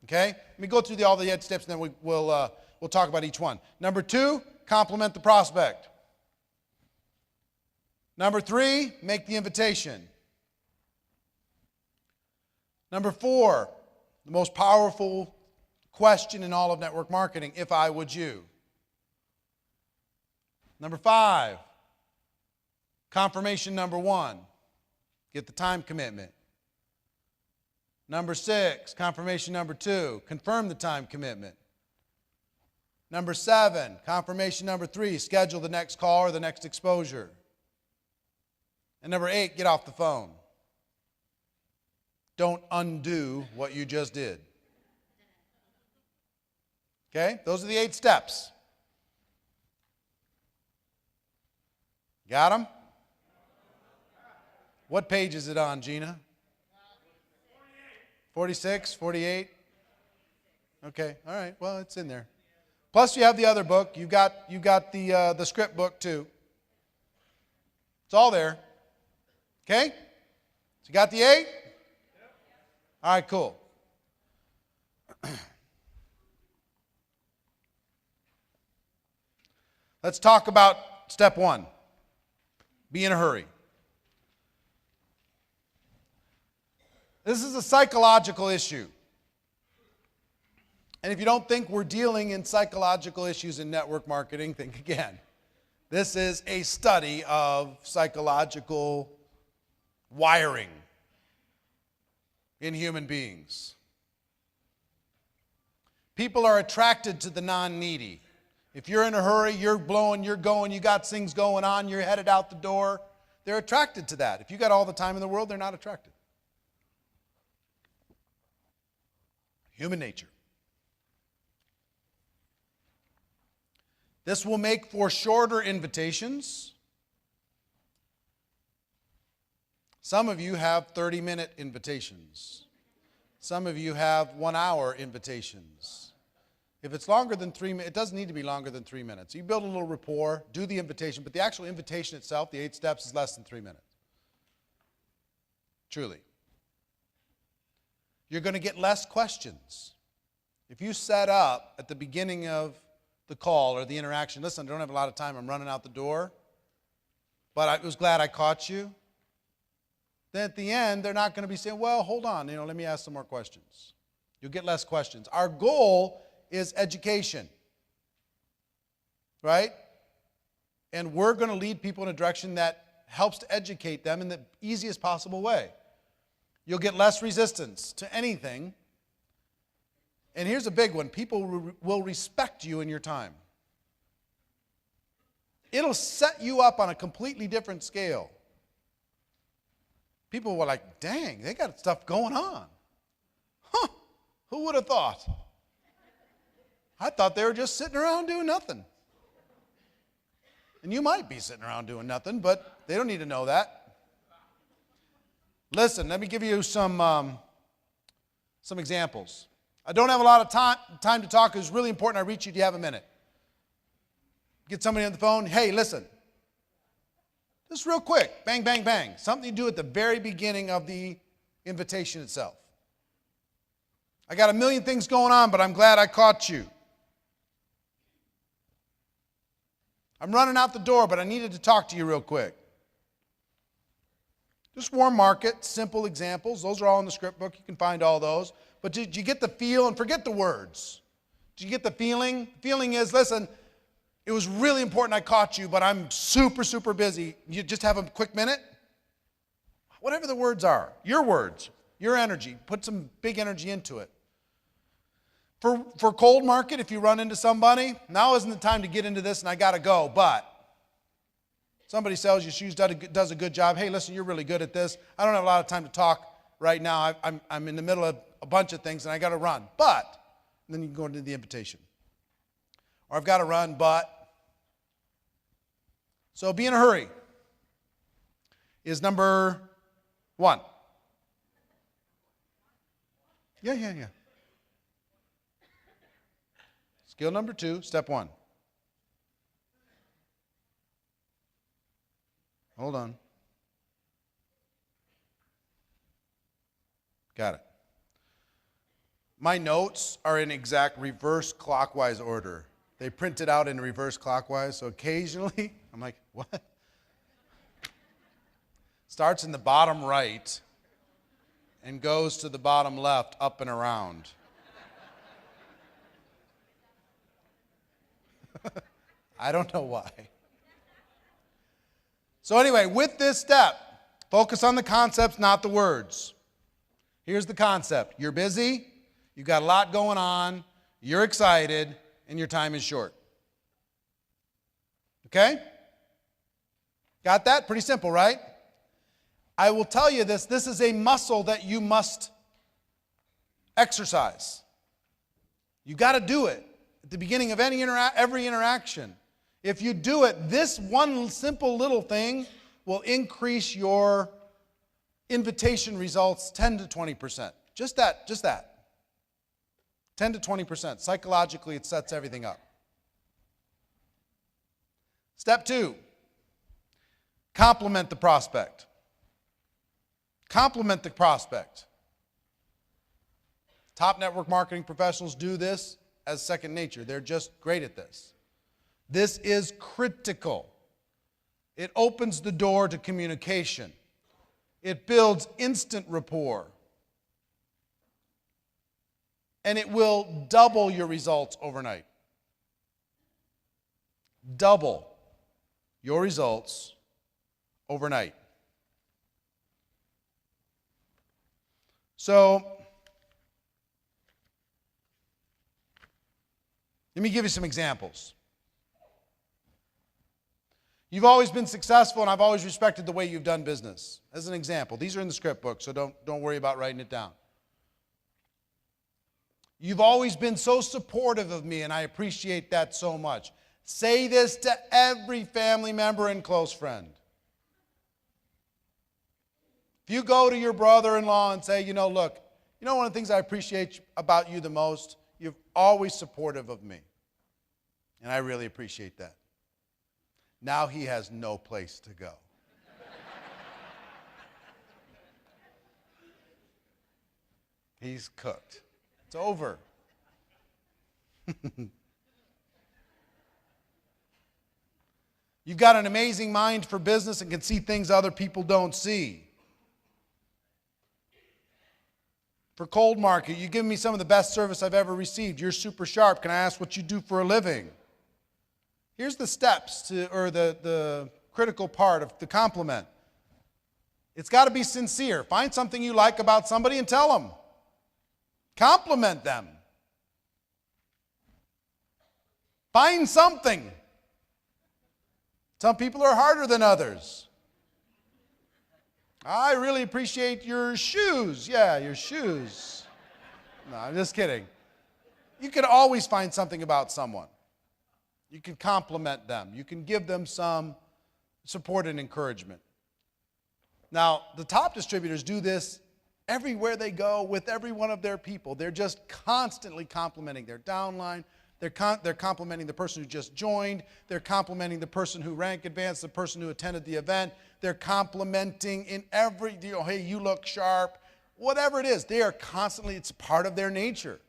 Okay? Let me go through all the 8 steps, and then we'll talk about each one. Number 2, compliment the prospect. Number 3, make the invitation. Number 4, the most powerful question in all of network marketing, if I would you. Number 5, confirmation number 1, get the time commitment. Number 6, confirmation number 2, confirm the time commitment. Number 7, confirmation number 3, schedule the next call or the next exposure. And number 8, get off the phone. Don't undo what you just did. Okay? Those are the 8 steps. Got them? What page is it on, Gina? 46, 48? Okay, all right. Well, it's in there. Plus, you have the other book. You got the script book too. It's all there. Okay? So you got the 8? All right, cool. Let's talk about step 1. Be in a hurry. This is a psychological issue. And if you don't think we're dealing in psychological issues in network marketing, think again. This is a study of psychological wiring in human beings. People are attracted to the non-needy. If you're in a hurry, you're blowing, you're going, you got things going on, you're headed out the door, they're attracted to that. If you got all the time in the world, they're not attracted. Human nature. This will make for shorter invitations. Some of you have 30-minute invitations. Some of you have 1-hour invitations. If it's longer than 3 minutes, it doesn't need to be longer than 3 minutes. You build a little rapport, do the invitation, but the actual invitation itself, the 8 steps, is less than 3 minutes. Truly. You're going to get less questions. If you set up at the beginning of the call or the interaction, listen, I don't have a lot of time, I'm running out the door, but I was glad I caught you. Then at the end, they're not going to be saying, well, hold on, let me ask some more questions. You'll get less questions. Our goal is education, right? And we're going to lead people in a direction that helps to educate them in the easiest possible way. You'll get less resistance to anything. And here's a big one. People will respect you in your time. It'll set you up on a completely different scale. People were like, dang, they got stuff going on. Huh, Who would have thought? I thought they were just sitting around doing nothing. And you might be sitting around doing nothing, but they don't need to know that. Listen, let me give you some examples. I don't have a lot of time to talk. It's really important I reach you. Do you have a minute? Get somebody on the phone. Hey, listen. Just real quick. Bang, bang, bang. Something you do at the very beginning of the invitation itself. I got a million things going on, but I'm glad I caught you. I'm running out the door, but I needed to talk to you real quick. Just warm market, simple examples. Those are all in the script book. You can find all those. But did you get the feel? And forget the words. Did you get the feeling? The feeling is, listen, it was really important I caught you, but I'm super, super busy. You just have a quick minute? Whatever the words are. Your words. Your energy. Put some big energy into it. For cold market, if you run into somebody, now isn't the time to get into this and I got to go, but somebody sells you shoes, does a good job. Hey, listen, you're really good at this. I don't have a lot of time to talk right now. I'm in the middle of a bunch of things and I got to run, but, and then you can go into the invitation. Or I've got to run, but. So be in a hurry is number 1. Yeah. Skill number 2, step 1. Hold on. Got it. My notes are in exact reverse clockwise order. They print it out in reverse clockwise, so occasionally I'm like, what? Starts in the bottom right and goes to the bottom left, up and around. I don't know why. So anyway, with this step, focus on the concepts, not the words. Here's the concept. You're busy, you've got a lot going on, you're excited, and your time is short. Okay? Got that? Pretty simple, right? I will tell you this is a muscle that you must exercise. You got to do it at the beginning of every interaction. If you do it, this one simple little thing will increase your invitation results 10 to 20%. Just that. 10 to 20%. Psychologically, it sets everything up. Step 2, compliment the prospect. Compliment the prospect. Top network marketing professionals do this as second nature. They're just great at this. This is critical. It opens the door to communication. It builds instant rapport. And it will double your results overnight. Double your results overnight. So, let me give you some examples. You've always been successful, and I've always respected the way you've done business. As an example, these are in the script book, so don't worry about writing it down. You've always been so supportive of me, and I appreciate that so much. Say this to every family member and close friend. If you go to your brother-in-law and say, look, one of the things I appreciate about you the most, you're always supportive of me. And I really appreciate that. Now he has no place to go. He's cooked. It's over. You've got an amazing mind for business and can see things other people don't see. For cold market, you give me some of the best service I've ever received. You're super sharp. Can I ask what you do for a living? Here's the steps or the critical part of the compliment. It's got to be sincere. Find something you like about somebody and tell them. Compliment them. Find something. Some people are harder than others. I really appreciate your shoes. Yeah, your shoes. No, I'm just kidding. You can always find something about someone. You can compliment them. You can give them some support and encouragement. Now, the top distributors do this everywhere they go with every one of their people. They're just constantly complimenting their downline. They're complimenting the person who just joined. They're complimenting the person who rank advanced, the person who attended the event. They're complimenting in every, hey, you look sharp. Whatever it is, they are constantly, it's part of their nature.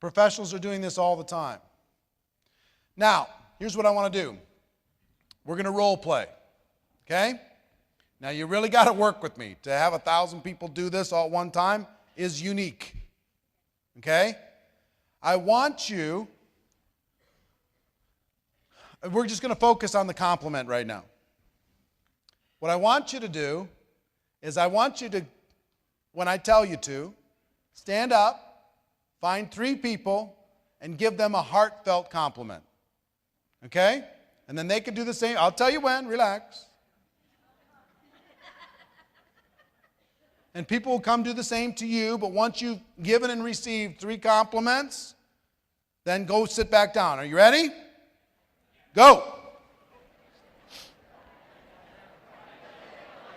Professionals are doing this all the time. Now, here's what I want to do. We're going to role play, okay? Now, you really got to work with me. To have 1,000 people do this all at one time is unique, okay? I want you, we're just going to focus on the compliment right now. What I want you to do is I want you to, when I tell you to, stand up, find 3 people, and give them a heartfelt compliment. Okay? And then they can do the same. I'll tell you when. Relax. And people will come do the same to you, but once you've given and received 3 compliments, then go sit back down. Are you ready? Go.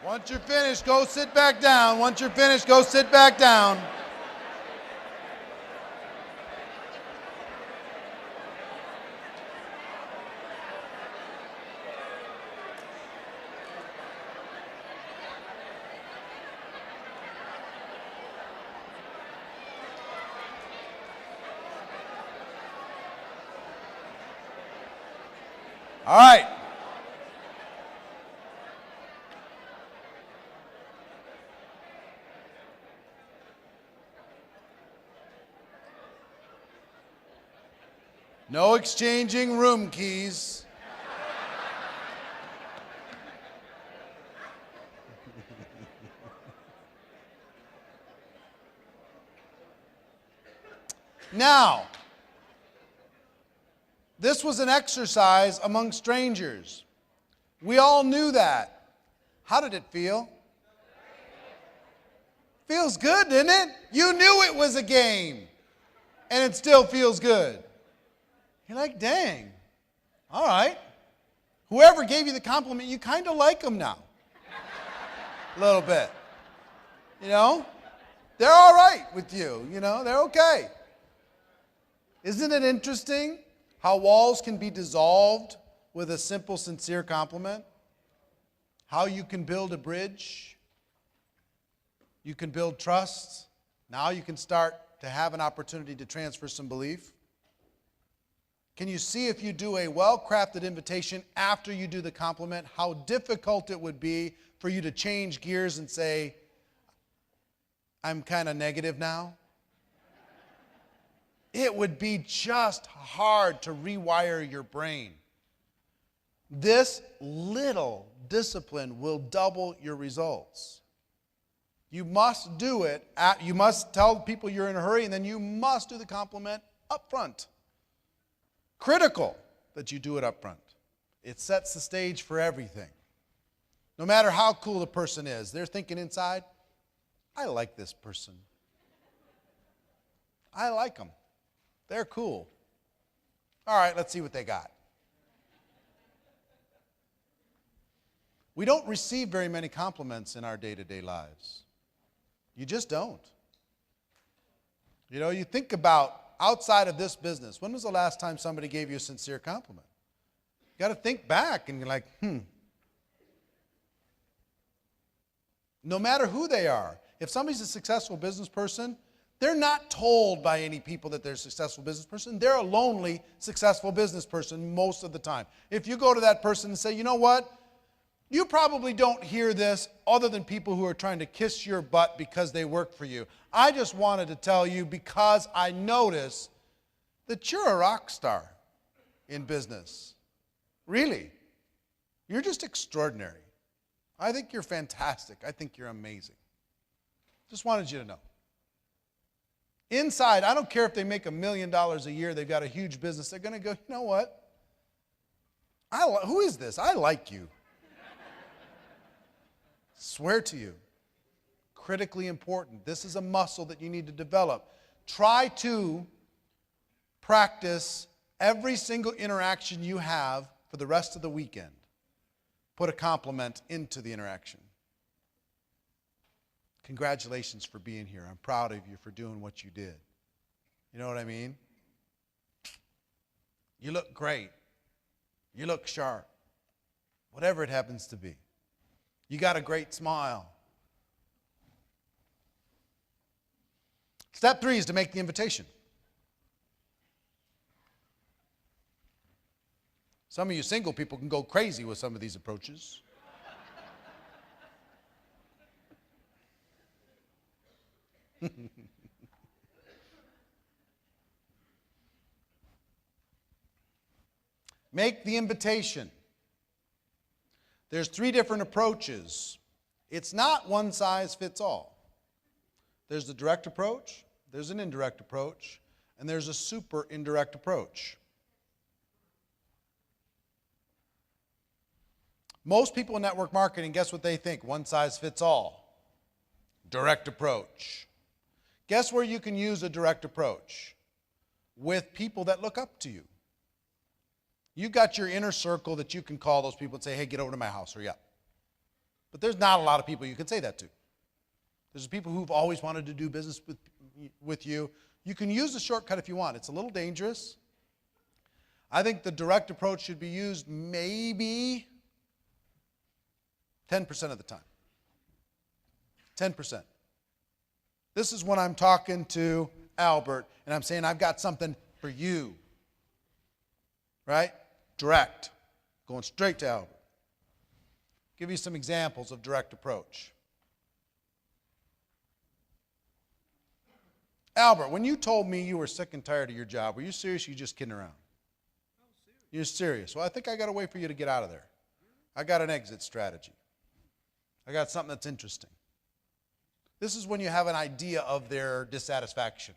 Once you're finished, go sit back down. Once you're finished, go sit back down. All right. No exchanging room keys. Now, this was an exercise among strangers. We all knew that. How did it feel? Feels good, didn't it? You knew it was a game, and it still feels good. You're like, dang, all right. Whoever gave you the compliment, you kind of like them now. A little bit. You know? They're all right with you. You know, they're okay. Isn't it interesting how walls can be dissolved with a simple, sincere compliment? How you can build a bridge. You can build trust. Now you can start to have an opportunity to transfer some belief. Can you see, if you do a well-crafted invitation after you do the compliment, how difficult it would be for you to change gears and say, I'm kind of negative now? It would be just hard to rewire your brain. This little discipline will double your results. You must do it. You must tell people you're in a hurry, and then you must do the compliment up front. Critical that you do it up front. It sets the stage for everything. No matter how cool the person is, they're thinking inside, I like this person. I like them. They're cool. All right, let's see what they got. We don't receive very many compliments in our day-to-day lives. You just don't. You know, you think about outside of this business, when was the last time somebody gave you a sincere compliment? You got to think back and you're like, No matter who they are, if somebody's a successful business person, they're not told by any people that they're a successful business person. They're a lonely, successful business person most of the time. If you go to that person and say, you know what? You probably don't hear this other than people who are trying to kiss your butt because they work for you. I just wanted to tell you because I notice that you're a rock star in business. Really. You're just extraordinary. I think you're fantastic. I think you're amazing. Just wanted you to know. Inside, I don't care if they make $1 million a year, they've got a huge business, they're going to go, you know what? Who is this? I like you. Swear to you. critically important. This is a muscle that you need to develop. Try to practice every single interaction you have for the rest of the weekend. Put a compliment into the interaction. Congratulations for being here. I'm proud of you for doing what you did. You know what I mean? You look great. You look sharp. Whatever it happens to be. You got a great smile. Step 3 is to make the invitation. Some of you single people can go crazy with some of these approaches. Make the invitation. There's 3 different approaches. It's not one size fits all. There's the direct approach, there's an indirect approach, and there's a super indirect approach. Most people in network marketing, guess what they think? One size fits all. Direct approach. Guess where you can use a direct approach? With people that look up to you. You've got your inner circle that you can call those people and say, hey, get over to my house, hurry up. But there's not a lot of people you can say that to. There's people who've always wanted to do business with you. You can use the shortcut if you want. It's a little dangerous. I think the direct approach should be used maybe 10% of the time. 10%. This is when I'm talking to Albert and I'm saying, I've got something for you. Right? Direct. Going straight to Albert. Give you some examples of direct approach. Albert, when you told me you were sick and tired of your job, were you serious or you just kidding around? You're serious. Well, I think I got a way for you to get out of there. I got an exit strategy. I got something that's interesting. This is when you have an idea of their dissatisfaction.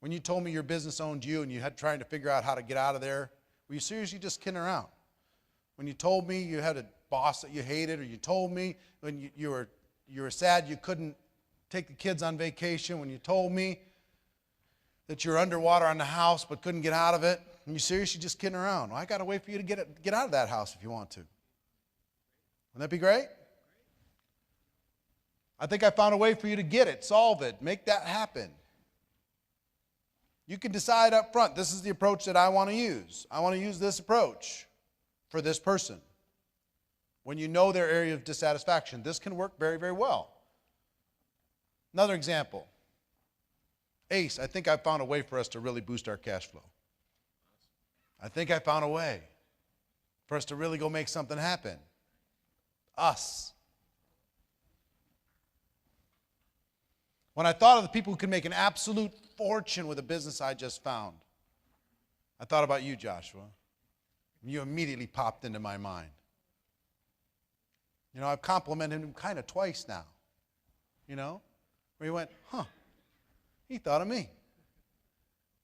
When you told me your business owned you and you had trying to figure out how to get out of there, were you seriously just kidding around? When you told me you had a boss that you hated, or you told me when you were sad you couldn't take the kids on vacation, when you told me that you're underwater on the house but couldn't get out of it, and you seriously just kidding around. Well, I got to wait for you to get out of that house if you want to. Wouldn't that be great? I think I found a way for you to get it, solve it, make that happen. You can decide up front, this is the approach that I want to use. I want to use this approach for this person. When you know their area of dissatisfaction, this can work very, very well. Another example. Ace, I think I found a way for us to really boost our cash flow. I think I found a way for us to really go make something happen. Us. When I thought of the people who could make an absolute fortune with a business I just found, I thought about you, Joshua. You immediately popped into my mind. You know, I've complimented him kind of twice now. You know, where he went, he thought of me.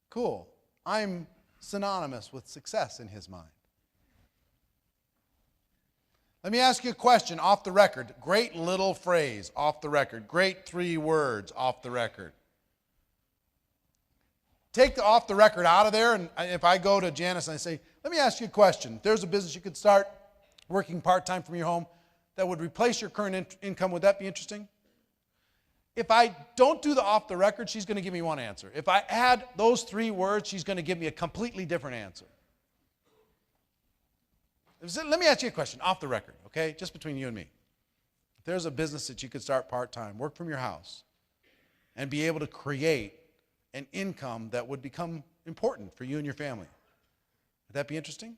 Cool. I'm synonymous with success in his mind. Let me ask you a question off the record. Great little phrase off the record. Great 3 words off the record. Take the off the record out of there, and if I go to Janice and I say, let me ask you a question. If there's a business you could start working part-time from your home that would replace your current income, would that be interesting? If I don't do the off the record, she's going to give me one answer. If I add those 3 words, she's going to give me a completely different answer. Let me ask you a question, off the record, okay? Just between you and me. If there's a business that you could start part-time, work from your house, and be able to create an income that would become important for you and your family, would that be interesting?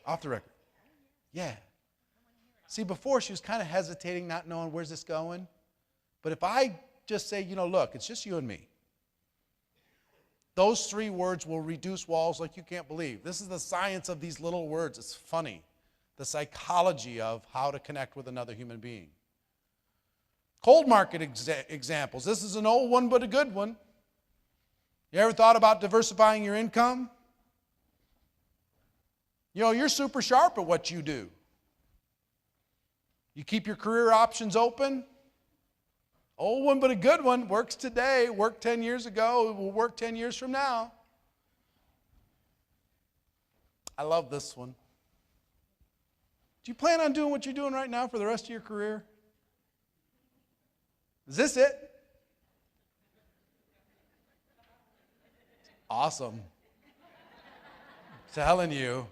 Off the record. Yeah. See, before she was kind of hesitating, not knowing where's this going. But if I just say, look, it's just you and me. Those 3 words will reduce walls like you can't believe. This is the science of these little words. It's funny. The psychology of how to connect with another human being. Cold market examples. This is an old one, but a good one. You ever thought about diversifying your income? You're super sharp at what you do. You keep your career options open. Old one, but a good one. Works today, worked 10 years ago, will work 10 years from now. I love this one. Do you plan on doing what you're doing right now for the rest of your career? Is this it? Awesome. I'm telling you.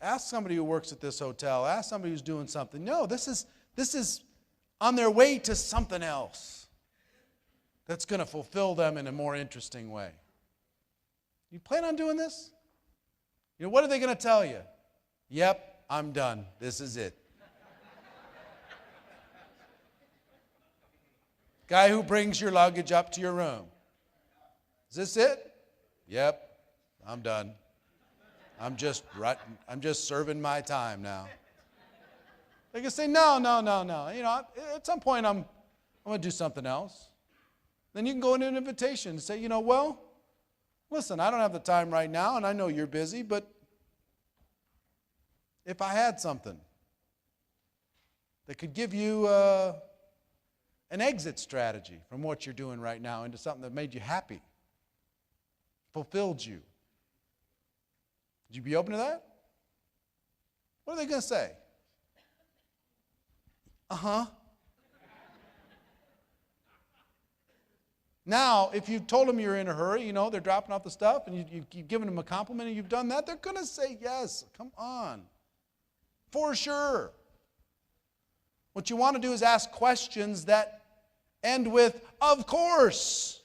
Ask somebody who works at this hotel. Ask somebody who's doing something. No, this is on their way to something else that's going to fulfill them in a more interesting way. You plan on doing this? You know, what are they going to tell you? Yep, I'm done. This is it. Guy who brings your luggage up to your room. Is this it? Yep, I'm done. I'm just serving my time now. They can say, no. You know, at some point I'm going to do something else. Then you can go into an invitation and say, you know, well, listen, I don't have the time right now, and I know you're busy, but if I had something that could give you an exit strategy from what you're doing right now into something that made you happy, fulfilled you, would you be open to that? What are they going to say? Now, if you told them you're in a hurry, you know, they're dropping off the stuff, and you've given them a compliment and you've done that, they're going to say yes. Come on. For sure. What you want to do is ask questions that end with, of course.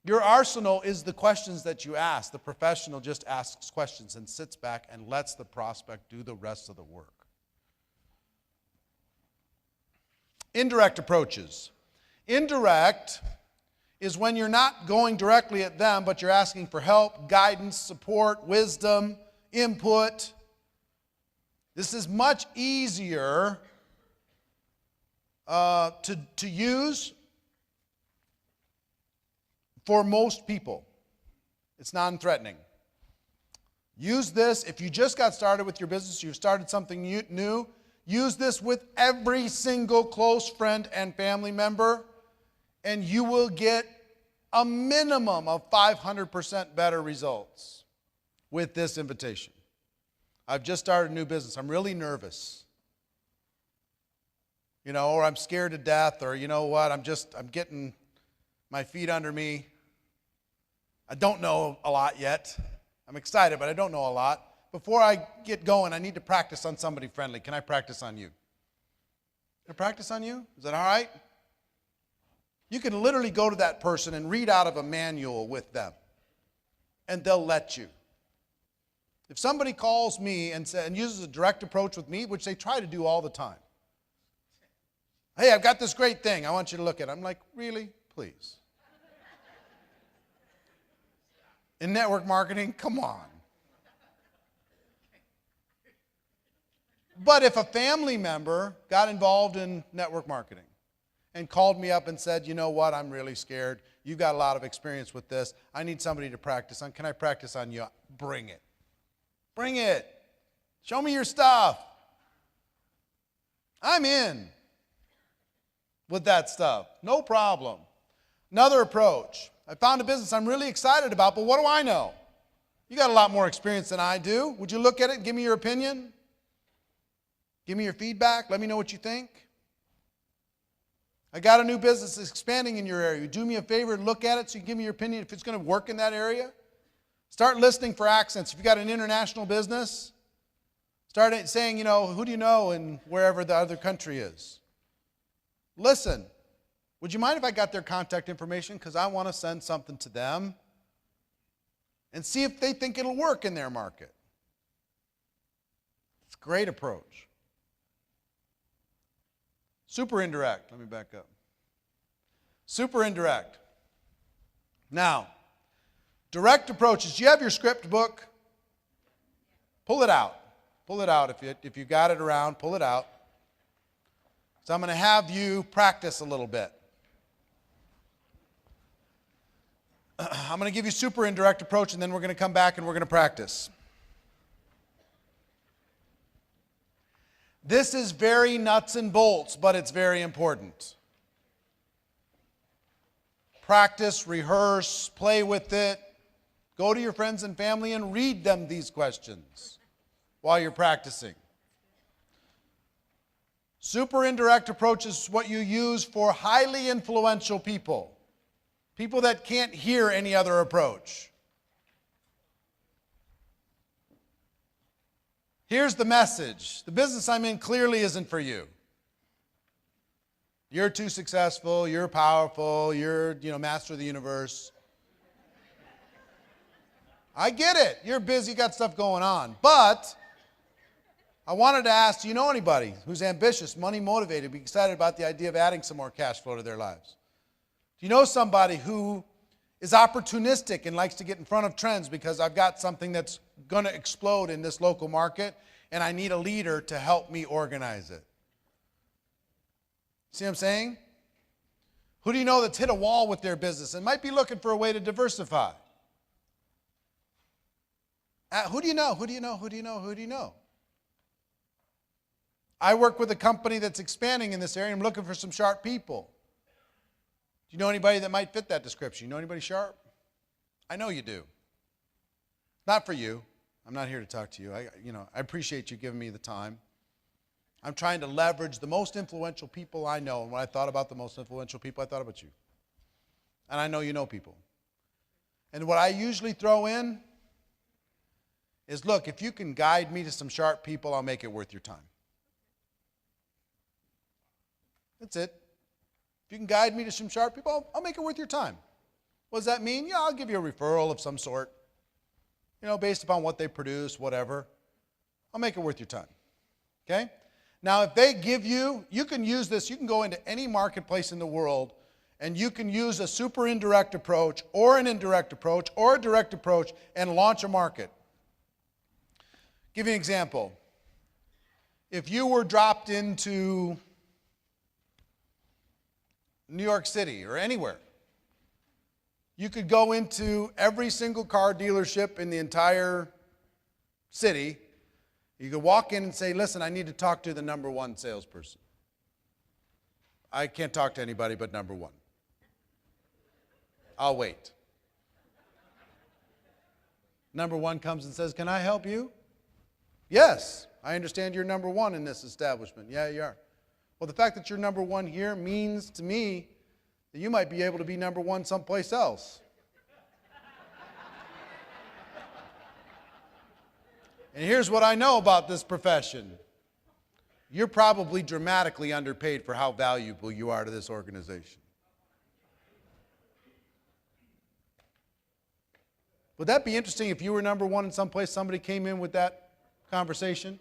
Your arsenal is the questions that you ask. The professional just asks questions and sits back and lets the prospect do the rest of the work. Indirect approaches. Indirect is when you're not going directly at them, but you're asking for help, guidance, support, wisdom, input. This is much easier to use for most people. It's non-threatening. Use this if you just got started with your business, you've started something new. Use this with every single close friend and family member, and you will get a minimum of 500% better results with this invitation. I've just started a new business. I'm really nervous. You know, or I'm scared to death, or you know what, I'm getting my feet under me. I don't know a lot yet. I'm excited, but I don't know a lot. Before I get going, I need to practice on somebody friendly. Can I practice on you? Can I practice on you? Is that all right? You can literally go to that person and read out of a manual with them, and they'll let you. If somebody calls me and uses a direct approach with me, which they try to do all the time, hey, I've got this great thing. I want you to look at it. I'm like, really? Please. In network marketing, come on. But if a family member got involved in network marketing and called me up and said, you know what, I'm really scared. You've got a lot of experience with this. I need somebody to practice on. Can I practice on you? Bring it. Bring it. Show me your stuff. I'm in with that stuff. No problem. Another approach. I found a business I'm really excited about, but what do I know? You got a lot more experience than I do. Would you look at it and give me your opinion? Give me your feedback. Let me know what you think. I got a new business that's expanding in your area. Do me a favor and look at it so you can give me your opinion if it's going to work in that area. Start listening for accents. If you've got an international business, start saying, you know, who do you know in wherever the other country is? Listen, would you mind if I got their contact information? Because I want to send something to them and see if they think it'll work in their market. It's a great approach. Super indirect. Let me back up. Super indirect. Now, direct approaches. Do you have your script book? Pull it out. Pull it out. If you got it around, pull it out. So I'm going to have you practice a little bit. I'm going to give you super indirect approach, and then we're going to come back and we're going to practice. This is very nuts and bolts, but it's very important. Practice, rehearse, play with it. Go to your friends and family and read them these questions while you're practicing. Super indirect approach is what you use for highly influential people. People that can't hear any other approach. Here's the message. The business I'm in clearly isn't for you. You're too successful, you're powerful, you're, master of the universe. I get it. You're busy, you got stuff going on. But I wanted to ask, do you know anybody who's ambitious, money motivated, be excited about the idea of adding some more cash flow to their lives? Do you know somebody who is opportunistic and likes to get in front of trends because I've got something that's going to explode in this local market and I need a leader to help me organize it? See what I'm saying? Who do you know that's hit a wall with their business and might be looking for a way to diversify? Who do you know? Who do you know? Who do you know? Who do you know? I work with a company that's expanding in this area and I'm looking for some sharp people. Do you know anybody that might fit that description? You know anybody sharp? I know you do. Not for you. I'm not here to talk to you. I appreciate you giving me the time. I'm trying to leverage the most influential people I know. And when I thought about the most influential people, I thought about you. And I know you know people. And what I usually throw in is, look, if you can guide me to some sharp people, I'll make it worth your time. That's it. If you can guide me to some sharp people, I'll make it worth your time. What does that mean? Yeah, I'll give you a referral of some sort. Based upon what they produce, whatever. I'll make it worth your time. Okay? Now, if they give you, you can use this, you can go into any marketplace in the world and you can use a super indirect approach or an indirect approach or a direct approach and launch a market. Give you an example. If you were dropped into New York City or anywhere, you could go into every single car dealership in the entire city. You could walk in and say, listen, I need to talk to the number one salesperson. I can't talk to anybody but number one. I'll wait. Number one comes and says, can I help you? Yes, I understand you're number one in this establishment. Yeah, you are. Well, the fact that you're number one here means to me that you might be able to be number one someplace else. And here's what I know about this profession. You're probably dramatically underpaid for how valuable you are to this organization. Would that be interesting if you were number one in someplace, somebody came in with that conversation?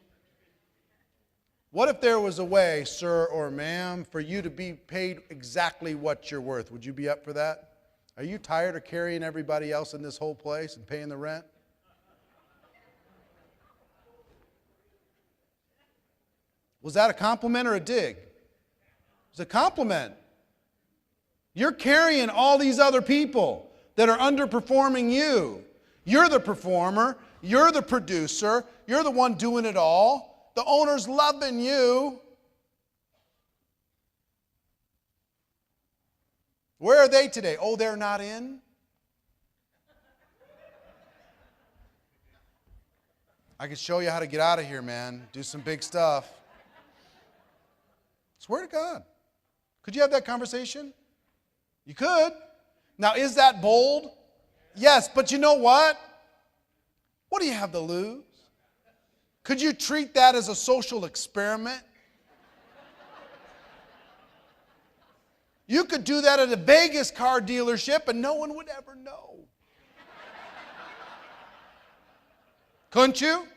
What if there was a way, sir or ma'am, for you to be paid exactly what you're worth? Would you be up for that? Are you tired of carrying everybody else in this whole place and paying the rent? Was that a compliment or a dig? It was a compliment. You're carrying all these other people that are underperforming you. You're the performer. You're the producer. You're the one doing it all. The owner's loving you. Where are they today? Oh, they're not in? I can show you how to get out of here, man. Do some big stuff. Swear to God. Could you have that conversation? You could. Now, is that bold? Yes, but you know what? What do you have to lose? Could you treat that as a social experiment? You could do that at a Vegas car dealership and no one would ever know. Couldn't you?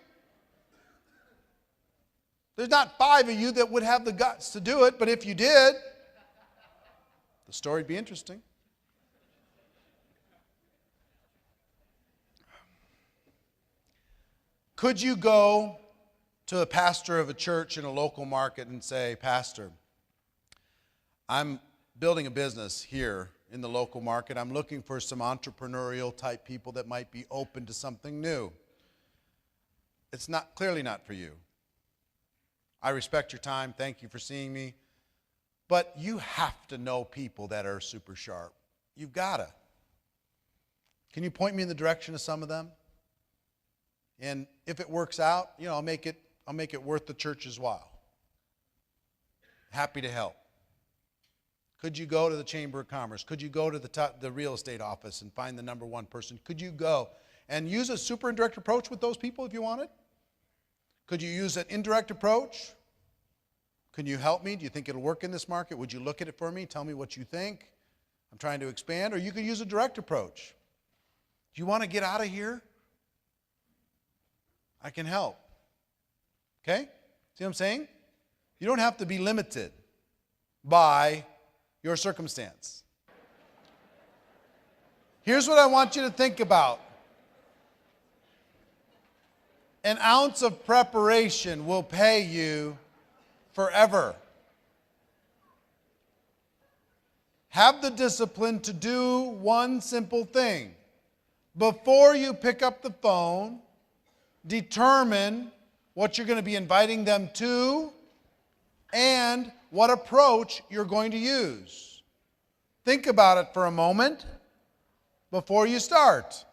There's not 5 of you that would have the guts to do it, but if you did, the story'd be interesting. Could you go to a pastor of a church in a local market and say, Pastor, I'm building a business here in the local market. I'm looking for some entrepreneurial type people that might be open to something new. It's clearly not for you. I respect your time. Thank you for seeing me. But you have to know people that are super sharp. You've got to. Can you point me in the direction of some of them? And if it works out, I'll make it worth the church's while. Happy to help. Could you go to the Chamber of Commerce? Could you go to the real estate office and find the number one person? Could you go and use a super indirect approach with those people if you wanted? Could you use an indirect approach? Can you help me? Do you think it'll work in this market? Would you look at it for me? Tell me what you think. I'm trying to expand. Or you could use a direct approach. Do you want to get out of here? I can help. Okay? See what I'm saying? You don't have to be limited by your circumstance. Here's what I want you to think about. An ounce of preparation will pay you forever. Have the discipline to do one simple thing. Before you pick up the phone, determine what you're going to be inviting them to and what approach you're going to use. Think about it for a moment before you start.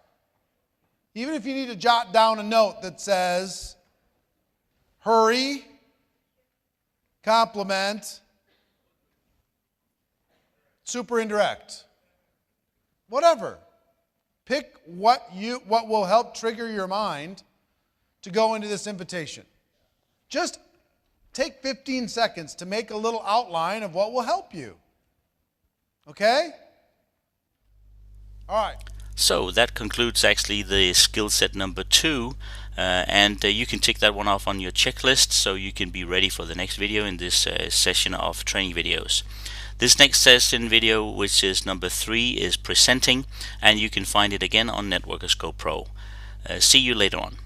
Even if you need to jot down a note that says, hurry, compliment, super indirect. Whatever. Pick what will help trigger your mind to go into this invitation. Just take 15 seconds to make a little outline of what will help you. Okay? All right. So that concludes actually the skill set number 2, and you can tick that one off on your checklist so you can be ready for the next video in this session of training videos. This next session video, which is number 3, is presenting, and you can find it again on Networkers Go Pro. See you later on.